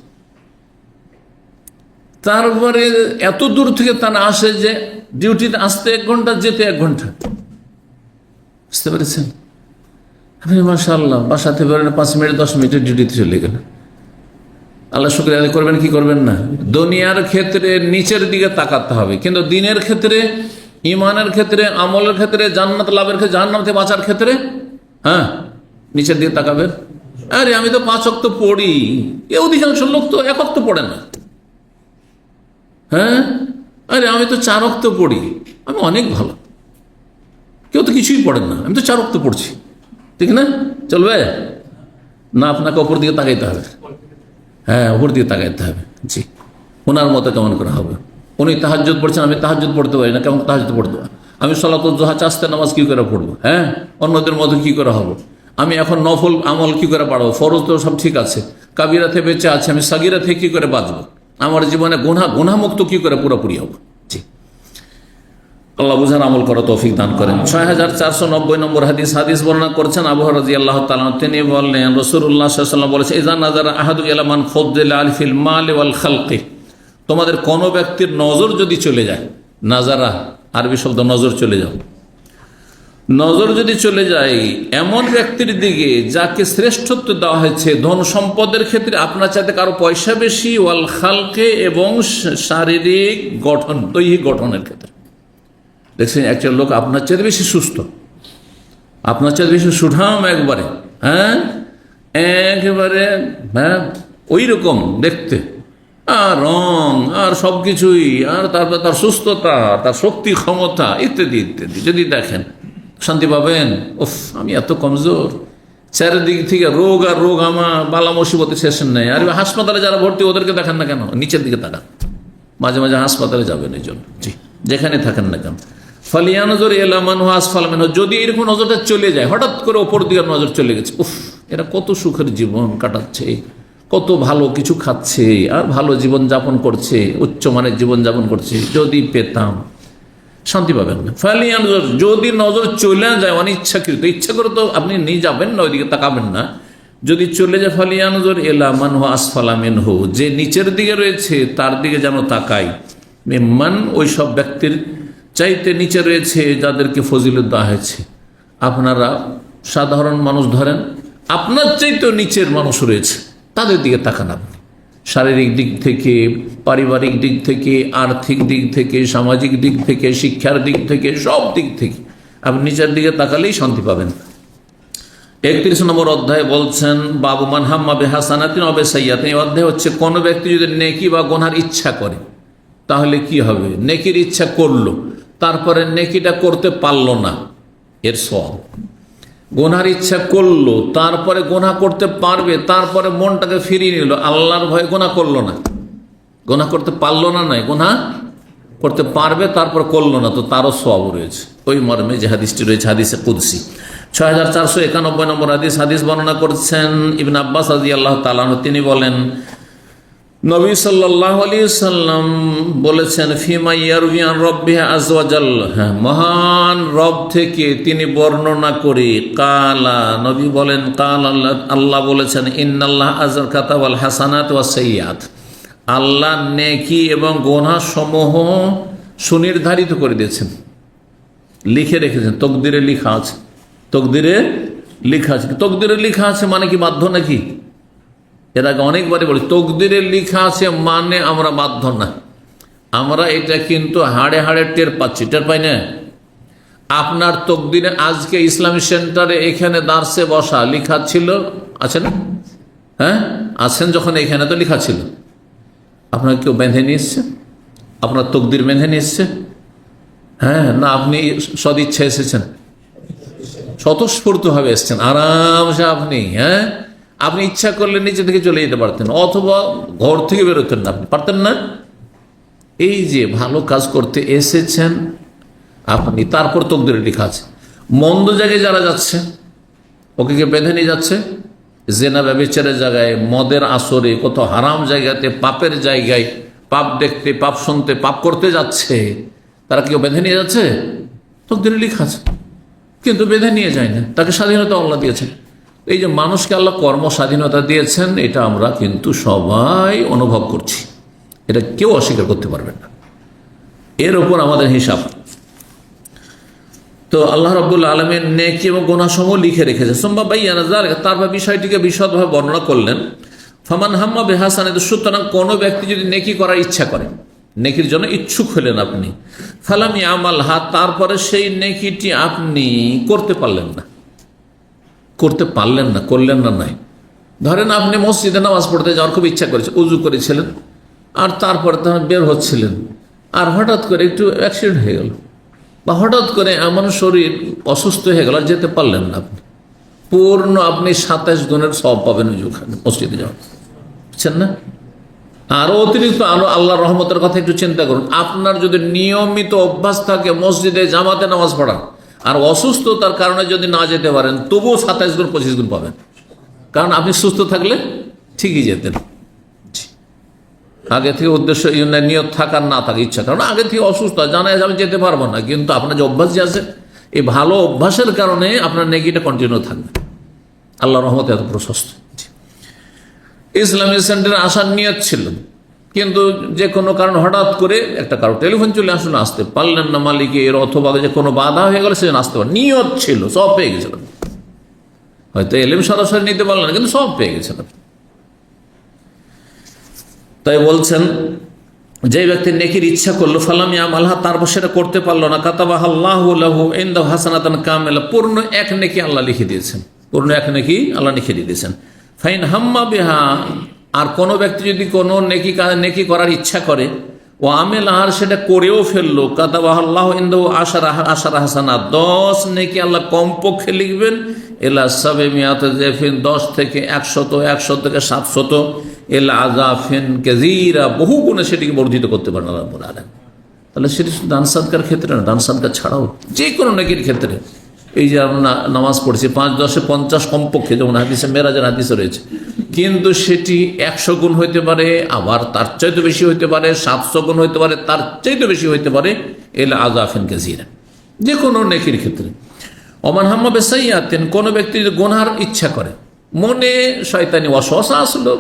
Speaker 1: তারপরে এত দূর থেকে তারা আসে যে ডিউটিতে আসতে 1 ঘন্টা, যেতে 1 ঘন্টা, বুঝতে পেরেছেন? আপনি মাশাআল্লাহ বাসাতে বেরোলে 5 মিনিট 10 মিনিটের ডিউটিতে চলে গেলেন, আল্লাহ শুকরিয়া আদায় করবেন কি করবেন না? দুনিয়ার ক্ষেত্রে নিচের দিকে তাকাতে হবে, কিন্তু দিনের ক্ষেত্রে, ইমানের ক্ষেত্রে, আমলের ক্ষেত্রে, জান্নাত লাভের ক্ষেত্রে, জাহান্নাম থেকে বাঁচার ক্ষেত্রে নিচের দিকে তাকাবেন। আরে আমি তো 5 ওয়াক্ত পড়ি, অধিকাংশ লোক তো 1 ওয়াক্ত পড়ে না। আরে আমি তো 4 ওয়াক্ত পড়ি, আমি অনেক ভালো। কেউ তো কিছুই পড়েন না, আমি তো 4 ওয়াক্ত পড়ছি, ঠিক না? চলবে না? আপনাকে ওপর দিকে তাকাইতে হবে, ওপর দিকে তাকাইতে হবে। জি, ওনার মতো কেমন করে হবে? উনি তাহাজ্জুদ পড়ছেন, আমি তাহাজ্জুদ পড়তে পারি না, কেমন তাহাজ্জুদ পড়তে পারি? আমি সালাতুল দুহা, চাস্তে নামাজ কি করে পড়বো? অন্যদের মতো কি করে হবো? আমি এখন নফল আমল কি করে পারবো? ফরজ তো সব ঠিক আছে, কাবিরা থেকে বেঁচে আছে, আমি সাগিরা থেকে কি করে বাঁচবো? আমার জীবনে গুনাহমুক্ত কি করে পুরোপুরি হবো? জি, আল্লাহ বুঝার আমল করা তৌফিক দান করেন। 6490 নম্বর হাদিস বর্ণনা করছেন আবু হুরায়রা রাদিয়াল্লাহু তাআলা। তিনি বললেন, রাসূলুল্লাহ সাল্লাল্লাহু আলাইহি ওয়াসাল্লাম বলেছে, ইযা নাযারা আহাদু ইলা মান ফাদ্দালা ফিল মাল ওয়াল খালকি, তোমাদের কোন ব্যক্তির নজর যদি চলে যায়, নাজারা আরবি শব্দ নজর, চলে যাও, নজর যদি চলে যায় এমন ব্যক্তির দিকে যাকে শ্রেষ্ঠত্ব দেওয়া হয়েছে ধন সম্পদের ক্ষেত্রে, আপনার চাইতে কারো পয়সা বেশি, ওয়াল খালকে, এবং শারীরিক গঠন, দৈহিক গঠনের ক্ষেত্রে, দেখছেন একটা লোক আপনার চাইতে বেশি সুস্থ, আপনার চাইতে বেশি সুঠাম, একেবারে ওই রকম দেখতে, আর রং আর সবকিছুই, আর তারপর তার সুস্থতা, তার শক্তি ক্ষমতা ইত্যাদি ইত্যাদি যদি দেখেন, শান্তি পাবেন? আমি এত কমজোর, চারিদিক থেকে রোগ আর রোগ, আমার বালা মুসিবতে শেষ নেই। আর হাসপাতালে যারা ভর্তি, ওদেরকে দেখেন না কেন? নিচের দিকে তাকান, মাঝে মাঝে হাসপাতালে যাবেন এই জন্য। জি, যেখানে থাকেন না কেন, ফালিয়ানজুর ইলা মান হুয়া আসফালা মিনহু, যদি এরকম নজরটা চলে যায়, হঠাৎ করে ওপর দিকে নজর চলে গেছে, এরা কত সুখের জীবন কাটাচ্ছে, কত ভালো কিছু খাচ্ছে, আর ভালো জীবন যাপন করছে, উচ্চমানের জীবন যাপন করছে, যদি পেতাম, শান্তি পাবেন না। ফালিয়ানজুর, যদি নজর চলে যায় অনিচ্ছাকৃত, ইচ্ছা করে তো আপনি নিয়ে যাবেন না, ওইদিকে তাকাবেন না, যদি চলে যায়, ফালিয়ানজুর ইলা মান হুয়া আসফালা মিনহু, যে নিচের দিকে রয়েছে তার দিকে যেন তাকাই, মিম্মান, ওই সব ব্যক্তির চাইতে নিচে রয়েছে যাদেরকে ফজিলত দেওয়া হয়েছে। আপনারা সাধারণ মানুষ ধরেন, আপনার চাইতেও নিচের মানুষ রয়েছে, তাদের দিকে তাকান আপনি, শারীরিক দিক থেকে, পারিবারিক দিক থেকে, আর্থিক দিক থেকে, সামাজিক দিক থেকে, শিক্ষার দিক থেকে, সব দিক থেকে আপনি নিচের দিকে তাকালেই শান্তি পাবেন। 31 নম্বর অধ্যায় বলছেন বাবু মান হাম্মা বিহাসানাতিন ওয়া বিসাইয়্যাতিন। এই অধ্যায় হচ্ছে কোন ব্যক্তি যদি নেকি বা গুনার ইচ্ছা করে তাহলে কি হবে। নেকির ইচ্ছা করলো, তারপরে নেকিটা করতে পারলো না, এর সওয়াব। গুনার ইচ্ছা করলো, তারপরে গুনাহ করতে পারবে, তারপরে মনটাকে ফিরিয়ে নিল, আল্লাহর ভয়ে গুনাহ করলো না, গুনাহ করতে পারলো না, নয় গুনাহ করতে পারবে তারপর করলো না, তো তারও সওয়াব রয়েছে। ওই মর্মে যে হাদিসটি রয়েছে হাদিসে কুদসি। 6491 নম্বর হাদিস বর্ণনা করছেন ইবনে আব্বাস রাদিয়াল্লাহু তাআলা আনহু। তিনি বলেন নবী সাল্লাল্লাহু আলাইহি সাল্লাম বলেছেন ফিমা ইয়ারবি আন রাব্বিহি আযza ওয়া জাল্লা, মহান রব থেকে তিনি বর্ণনা করে কালা, নবী বলেন কাল আল্লাহ বলেছেন ইন্নাল্লাহ আযza কাতাবাল হাসানাত ওয়াস সাইয়্যাত, আল্লাহ নেকি এবং গুনাহ সমূহ সুনির্ধারিত করে দিয়েছেন, লিখে রেখেছেন। তকদিরে লেখা আছে, তকদিরে লেখা আছে। তকদিরে লেখা আছে মানে কি বাধ্য নাকি? এর আগে অনেকবারই বলি, তকদিরে লেখা আছে মানে আমরা বাধ্য না, আমরা এটা কিন্তু হাড়ে হাড়ে টের পাচ্ছি, টের পাই না। আপনার তকদিরে আজকে ইসলামী সেন্টারে এখানে দার্সে বসা লেখা ছিল, আছে না? হ্যাঁ আছেন, যখন এখানে তো লেখা ছিল। আপনার কেউ বেঁধে নিয়ে এসছে? আপনার তকদির বেঁধে নিয়ে এসছে? হ্যাঁ, না আপনি সদিচ্ছা এসেছেন? স্বতঃস্ফূর্তভাবে এসছেন আরামসে আপনি। হ্যাঁ, আপনি ইচ্ছা করলে নিচে থেকে চলে যেতে পারতেন, অথবা ঘর থেকে বেরোতেন না, আপনি পারতেন না। এই যে ভালো কাজ করতে এসেছেন আপনি, তারপর তকদিরে লেখা আছে। মন্দ জায়গায় যারা যাচ্ছে, ওকে কে বেঁধে নিয়ে যাচ্ছে? জেনা ব্যভিচারের জায়গায়, মদের আসরে, কত হারাম জায়গাতে, পাপের জায়গায়, পাপ দেখতে, পাপ শুনতে, পাপ করতে যাচ্ছে, তারা কেউ বেঁধে নিয়ে যাচ্ছে? তকদিরে লেখা আছে, কিন্তু বেঁধে নিয়ে যায় না, তাকে স্বাধীনতা আল্লাহ দিয়েছেন। এই যে মানুষকে আল্লাহ কর্ম স্বাধীনতা দিয়েছেন, এটা আমরা কিন্তু সবাই অনুভব করছি, এটা কেউ অস্বীকার করতে পারবেন না। এর ওপর আমাদের হিসাব। তো আল্লাহ রাব্বুল আলামিন নেকি এবং গুনাহ সমূহ লিখে রেখেছে। সুম্মা বায়্যানা যালিকা, তারপর বিষয়টিকে বিশদভাবে বর্ণনা করলেন। ফামান হাম্মা বিহাসানাতিন, সুতরাং কোনো ব্যক্তি যদি নেকি করার ইচ্ছা করে, নেকির জন্য ইচ্ছুক হলেন আপনি, ফালাম ইয়ামালহা, তারপরে সেই নেকিটি আপনি করতে পারলেন না, করলেন না নাই। ধরেন আপনি মসজিদে নামাজ পড়তে যাওয়ার খুব ইচ্ছা করেছে, উজু করেছিলেন, আর তারপরে তখন বের হচ্ছিলেন, আর হঠাৎ করে একটু অ্যাক্সিডেন্ট হয়ে গেল, বা হঠাৎ করে এমন শরীর অসুস্থ হয়ে গেল, যেতে পারলেন না আপনি, পূর্ণ আপনি 27 গুণের সওয়াব পাবেন ওখানে মসজিদে যাওয়া, বুঝছেন না? আরো অতিরিক্ত আরো আল্লাহর রহমতের কথা একটু চিন্তা করুন। আপনার যদি নিয়মিত অভ্যাস থাকে মসজিদে জামাতে নামাজ পড়া, আর অসুস্থতার কারণে যদি না যেতে পারেন, তবুও 27 গুণ 25 গুণ পাবেন, কারণ আপনি সুস্থ থাকলে ঠিকই যেতেন। আগে থেকে উদ্দেশ্য নিয়ত থাকার না থাকে, ইচ্ছা, কারণ আগে থেকে অসুস্থ জানা যায় আমি যেতে পারবো না, কিন্তু আপনার যে অভ্যাস যে আছে, এই ভালো অভ্যাসের কারণে আপনার নেকিটা কন্টিনিউ থাকবে। আল্লাহ রহমতে এত প্রশস্ত। ইসলামী সেন্টারে আসার নিয়ত ছিল, কিন্তু যে কোনো কারণ হঠাৎ করে একটা কারো টেলিফোন চলে আসলে আসতে পারলেন না মালিকের, অথবা যে কোনো বাধা হয়ে গেল সেজন্য আসতে পারেন। নিয়ত ছিল, সব পেয়ে গেছিলেন, হয়তো এলেম সরাসরি নিতে পারলেন না, কিন্তু সব পেয়ে গেছিলেন। তাই বলছেন যে ব্যক্তি নেকির ইচ্ছা করলো, ফালাম ইয়ামালহা, তারপর সেটা করতে পারলো না, কাতাবাহাল্লাহু লাহু ইনদাহু হাসানাতান কামিলা, পূর্ণ এক নেকি আল্লাহ লিখে দিয়েছেন, পূর্ণ এক নেকি আল্লাহ লিখে দিয়েছেন। ফাইন হাম্মা বিহা, আর কোনো ব্যক্তি যদি কোনো নেকি করার ইচ্ছা করে, ও আমেল, আর সেটা করেও ফেললো, কাতাবাহাল্লাহু ইনদাহু আশারা হাসানাত, 10 নেকি আল্লাহ কমপক্ষে লিখবেন, এলা সাবিমিয়াতে জেফিন, 10 থেকে 100, 100 থেকে 700, এলা আযাফিন কাসীরা, বহু গুণে সেটিকে বর্ধিত করতে পারেন আল্লাহ রাব্বুল আলামিন। তাহলে সেটি শুধু দান সাদকার ক্ষেত্রে না, দান সাদকা ছাড়াও যে কোনো নেকির ক্ষেত্রে, এই যে আমরা নামাজ পড়ছি 5 10 50 কমপক্ষে, যেমন হাদিসে মেরাজের হাদিসে রয়েছে, কিন্তু সেটি 100 গুণ হইতে পারে, আবার তার চাইতে বেশি হইতে পারে, 700 গুণ হইতে পারে, তার চাইতে বেশি হইতে পারে, এলা আযাফিন কাসীরা, যে কোনো নেকির ক্ষেত্রে। ওমান হাম্মা বিসাইয়্যাতিন, কোনো ব্যক্তি যদি গুনার ইচ্ছা করে, মনে শয়তানি ওয়াসওয়াসা আসলো,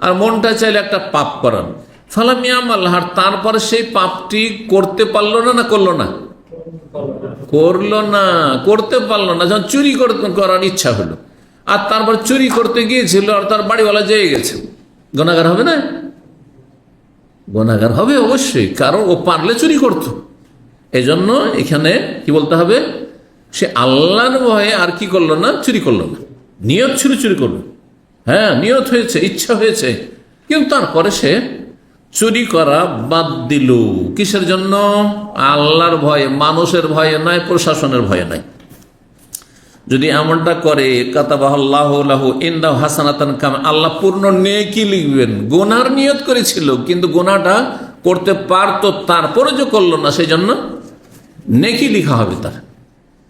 Speaker 1: আর মনটা চাইলে একটা পাপ করান, ফালাম ইয়ামালহা, তারপরে সেই পাপটি করতে পারলো না, করলো না, করতে পারলো না। যখন চুরি করার ইচ্ছা হলো, আর তারপর চুরি করতে গিয়েছিল, আর তার বাড়িওয়ালা জেগে গেছে, গুনাহগার হবে না? গুনাহগার হবে অবশ্যই, কারণ ও পারলে চুরি করতো। এজন্য এখানে কি বলতে হবে, সে আল্লাহর ভয়ে আর কি করলো না, চুরি করলো না। নিয়ত ছিল চুরি করবে, হ্যাঁ নিয়ত হয়েছে, ইচ্ছা হয়েছে, কিন্তু তারপরে সে চুরি করা বাদ দিল। কিসের জন্য? আল্লাহর ভয়ে, মানুষের ভয়ে নয়, প্রশাসনের ভয়ে নয়। যদি এমনটা করে কাতাবাহুল্লাহু লাহু ইনদাহু হাসানাতান কামা, আল্লাহ পূর্ণ নেকি লিখবেন। গুনার নিয়ত করেছিল কিন্তু গুনাহটা করতে পারতো, তারপরে যে করলো না, সেই জন্য নেকি লিখা হবে তার।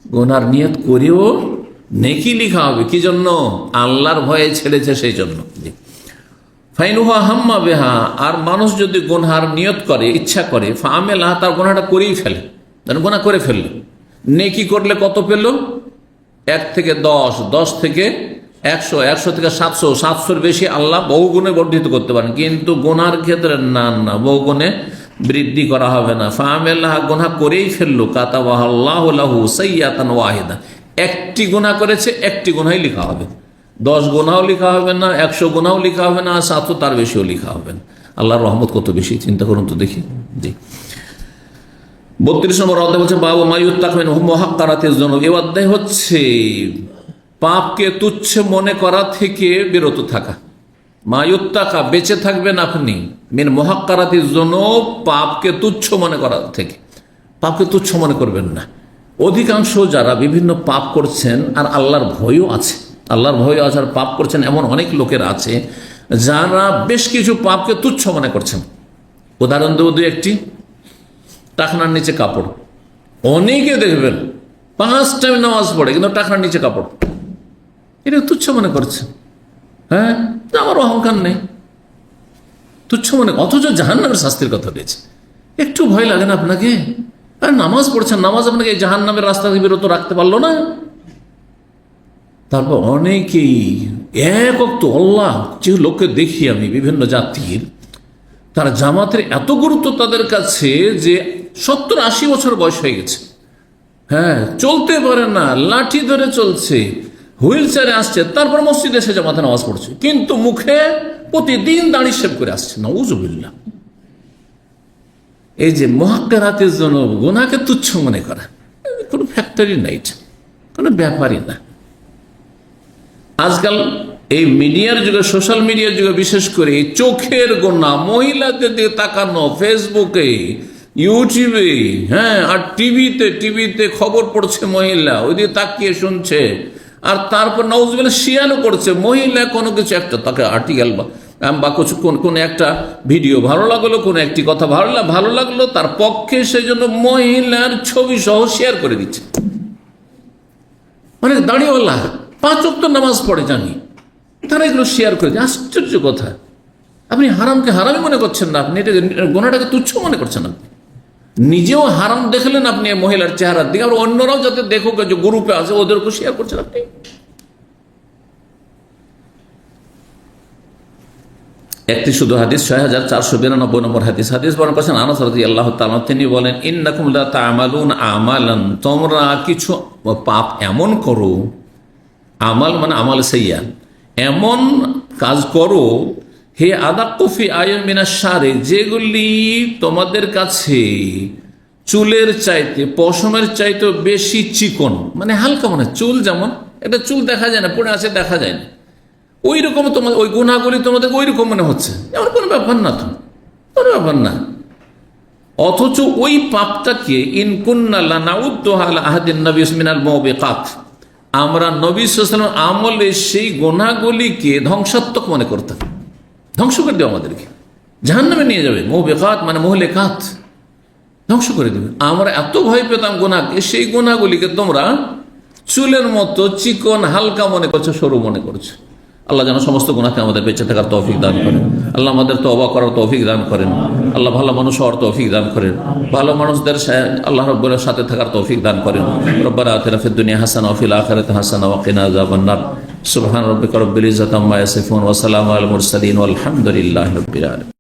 Speaker 1: গুনার নিয়ত করেও নেকি লিখা হবে, কি জন্য? আল্লাহর ভয়ে ছেড়েছে সেই জন্য। ফাইনুহা হাম্মা বেহা, আর মানুষ যদি গুনহার নিয়ত করে, ইচ্ছা করে, ফামেলাহা, তার গুনাহটা করেই ফেলে, গুনাহ করে ফেললো, নেকি করলে কত পেল? 1 থেকে 10, 10 থেকে 100, 100 থেকে 700, 700-র বেশি আল্লাহ বহুগুণে বর্ধিত করতে পারেন, কিন্তু গুনার ক্ষেত্রে না, বহুগুণে বৃদ্ধি করা হবে না। ফামেলাহা, গুনাহ করেই ফেললো, কাতাবাহুল্লাহু লাহু সাইয়্যাতান ওয়াহিদা, একটি গুনাহ করেছে, একটি গুনাহই লেখা হবে। 10 গুনাহও লেখা হবে না, 100 গুনাহও লেখা হবে না, 700 তার বেশিও লেখা হবে না। আল্লাহর রহমত কত বেশি, চিন্তা করুন তো দেখি। জি, 32 নম্বর অধ্যায় বলছে বাবু মায়ুত্তাক মিন মুহাক্কারাতিজ যুনুব। এই অধ্যায় হচ্ছে পাপকে তুচ্ছ মনে করা থেকে বিরত থাকা। মায়ুত্তাকা, বেঁচে থাকবেন আপনি, মিন মুহাক্কারাতিজ যুনুব, পাপকে তুচ্ছ মনে করা থেকে। পাপকে তুচ্ছ মনে করবেন না। অধিকাংশ যারা বিভিন্ন পাপ করছেন আর আল্লাহর ভয়ও আছে, আল্লাহর ভয় আছে আর পাপ করছেন, এমন অনেক লোকের আছে যারা বেশ কিছু পাপকে তুচ্ছ মনে করছেন। উদাহরণ দেব 2-1টি। টাকনার নিচে কাপড়, অনেকে দেখবেন 5 টাইম নামাজ পড়ে কিন্তু টাকনার নিচে কাপড়, এটা তুচ্ছ মনে করছে। হ্যাঁ, আমার অহংকার নেই, তুচ্ছ মনে, অথচ জাহান্নামের শাস্তির কথা রয়েছে। একটু ভয় লাগে না আপনাকে? আর নামাজ পড়ছেন, নামাজ আপনাকে জাহান্নামের রাস্তা থেকে বিরত রাখতে পারলো না? তারপর অনেকেই এক ওয়াক্ত, আল্লাহ যে লোককে দেখি আমি বিভিন্ন জাতির, তার জামাতের এত গুরুত্ব তাদের কাছে যে 70-80 বছর বয়স হয়ে গেছে, হ্যাঁ চলতে পারে না, লাঠি ধরে চলছে, হুইল চেয়ারে আসছে, তারপর মসজিদে এসে জামাতে নামাজ পড়ছে, কিন্তু মুখে প্রতিদিন দাড়ি শেভ করে আসছে। নাউযুবিল্লাহ। এই যে মুহাক্কারাতিজ যুনুব, গুনাহকে তুচ্ছ মনে করা, কোনো ফ্যাক্টরি নাই, কোনো ব্যাপারই না। আজকাল এই মিডিয়ার যুগে, সোশ্যাল মিডিয়ার যুগে বিশেষ করে চোখের গোনা, মহিলাদের দিকে তাকানো, ফেসবুকে, ইউটিউবে, হ্যাঁ আর টিভিতে খবর পড়ছে, মহিলা ওইদিকে তাকিয়ে শুনছে, আর তারপর নাউজুবিল্লাহ শিয়ানো করছে। মহিলা কোনো কিছু একটা, তাকে আর্টিকেল বা কোনো একটা ভিডিও ভালো লাগলো, কোনো একটি কথা ভালো লাগলো, তার পক্ষে সেই জন্য মহিলার ছবি সহ শেয়ার করে দিচ্ছে। মানে দাঁড়িয়েওয়ালা 5 ওয়াক্ত নামাজ পড়ে জানি, তারা এগুলো শেয়ার করে দেয়। আশ্চর্য কথা, আপনি হারামকে হারামই মনে করছেন না, আপনি এটা গুনাহটাকে তুচ্ছ মনে করছেন। আপনি নিজেও হারাম দেখলেন আপনি মহিলার চেহারার দিকে, আর অন্যরাও যাতে দেখুক, যে গ্রুপে আছে ওদেরকে শেয়ার করছেন আপনি। একটি শুধু হাদিস 6492 নম্বর হাদিস বর্ণনা করেছেন আনাস রাদিয়াল্লাহু তাআলা, তিনি বলেন ইন্নাকুম লা তা'মালুন আমালান, তোমরা কিছু পাপ এমন করো, আমাল মানে আমাল সাইয়্যা, এমন কাজ করো, হে আদাক্কু ফি আইয়িন মিনাশ শারি, যেগুলি তোমাদের কাছে চুলের চাইতে, পশমের চাইতে বেশি চিকন, মানে হালকা, মানে চুল যেমন এটা চুল দেখা যায় না, পড়ে আছে দেখা যায় না, ওই রকম তোমাদের ওই গুনাহগুলি তোমাদের ওই রকম মনে হচ্ছে, এমন কোনো ব্যাপার না, তো কোনো ব্যাপার না। অথচ ওই পাপটাকে ইন কুন্না লানাউদ্দুহা আলা আহাদিন নবী মিনাল মুবিকাত, আমরা নবী সাল্লাল্লাহু আলাইহি ওয়াসাল্লাম আমলে সেই গুনাহগুলিকে ধ্বংসাত্মক মনে করতাম, ধ্বংস করে দেবে, আমাদেরকে জাহান্নামে নিয়ে যাবে। মুবিকাত মানে মুহলিকাত, ধ্বংস করে দেবে। আমরা এত ভয় পেতাম গুনাহকে, সেই গুনাহগুলিকে তোমরা চুলের মতো চিকন হালকা মনে করছো, সরু মনে করছো। আল্লাহ যেন সমস্ত গুনাহকে আমাদের বেঁচে থাকার তৌফিক দান করেন। আল্লাহ আমাদের তওবা করার তৌফিক দান করেন। আল্লাহ ভালো মানুষ হওয়ার তৌফিক দান করেন। ভালো মানুষদের আল্লাহ রাব্বুল সাথে থাকার তৌফিক দান করেন। রব্বানা আতিনা ফিদ দুনিয়া হাসানাহ ওয়া ফিল আখিরাতি হাসানাহ ওয়া কিনা আযাবান নার। সুবহান রাব্বিকা রাব্বিল ইজ্জাতি আম্মা ইয়াসিফুন ওয়া সালামুন আলাল মুরসালিন ওয়া আলহামদুলিল্লাহি রাব্বিল আলামিন।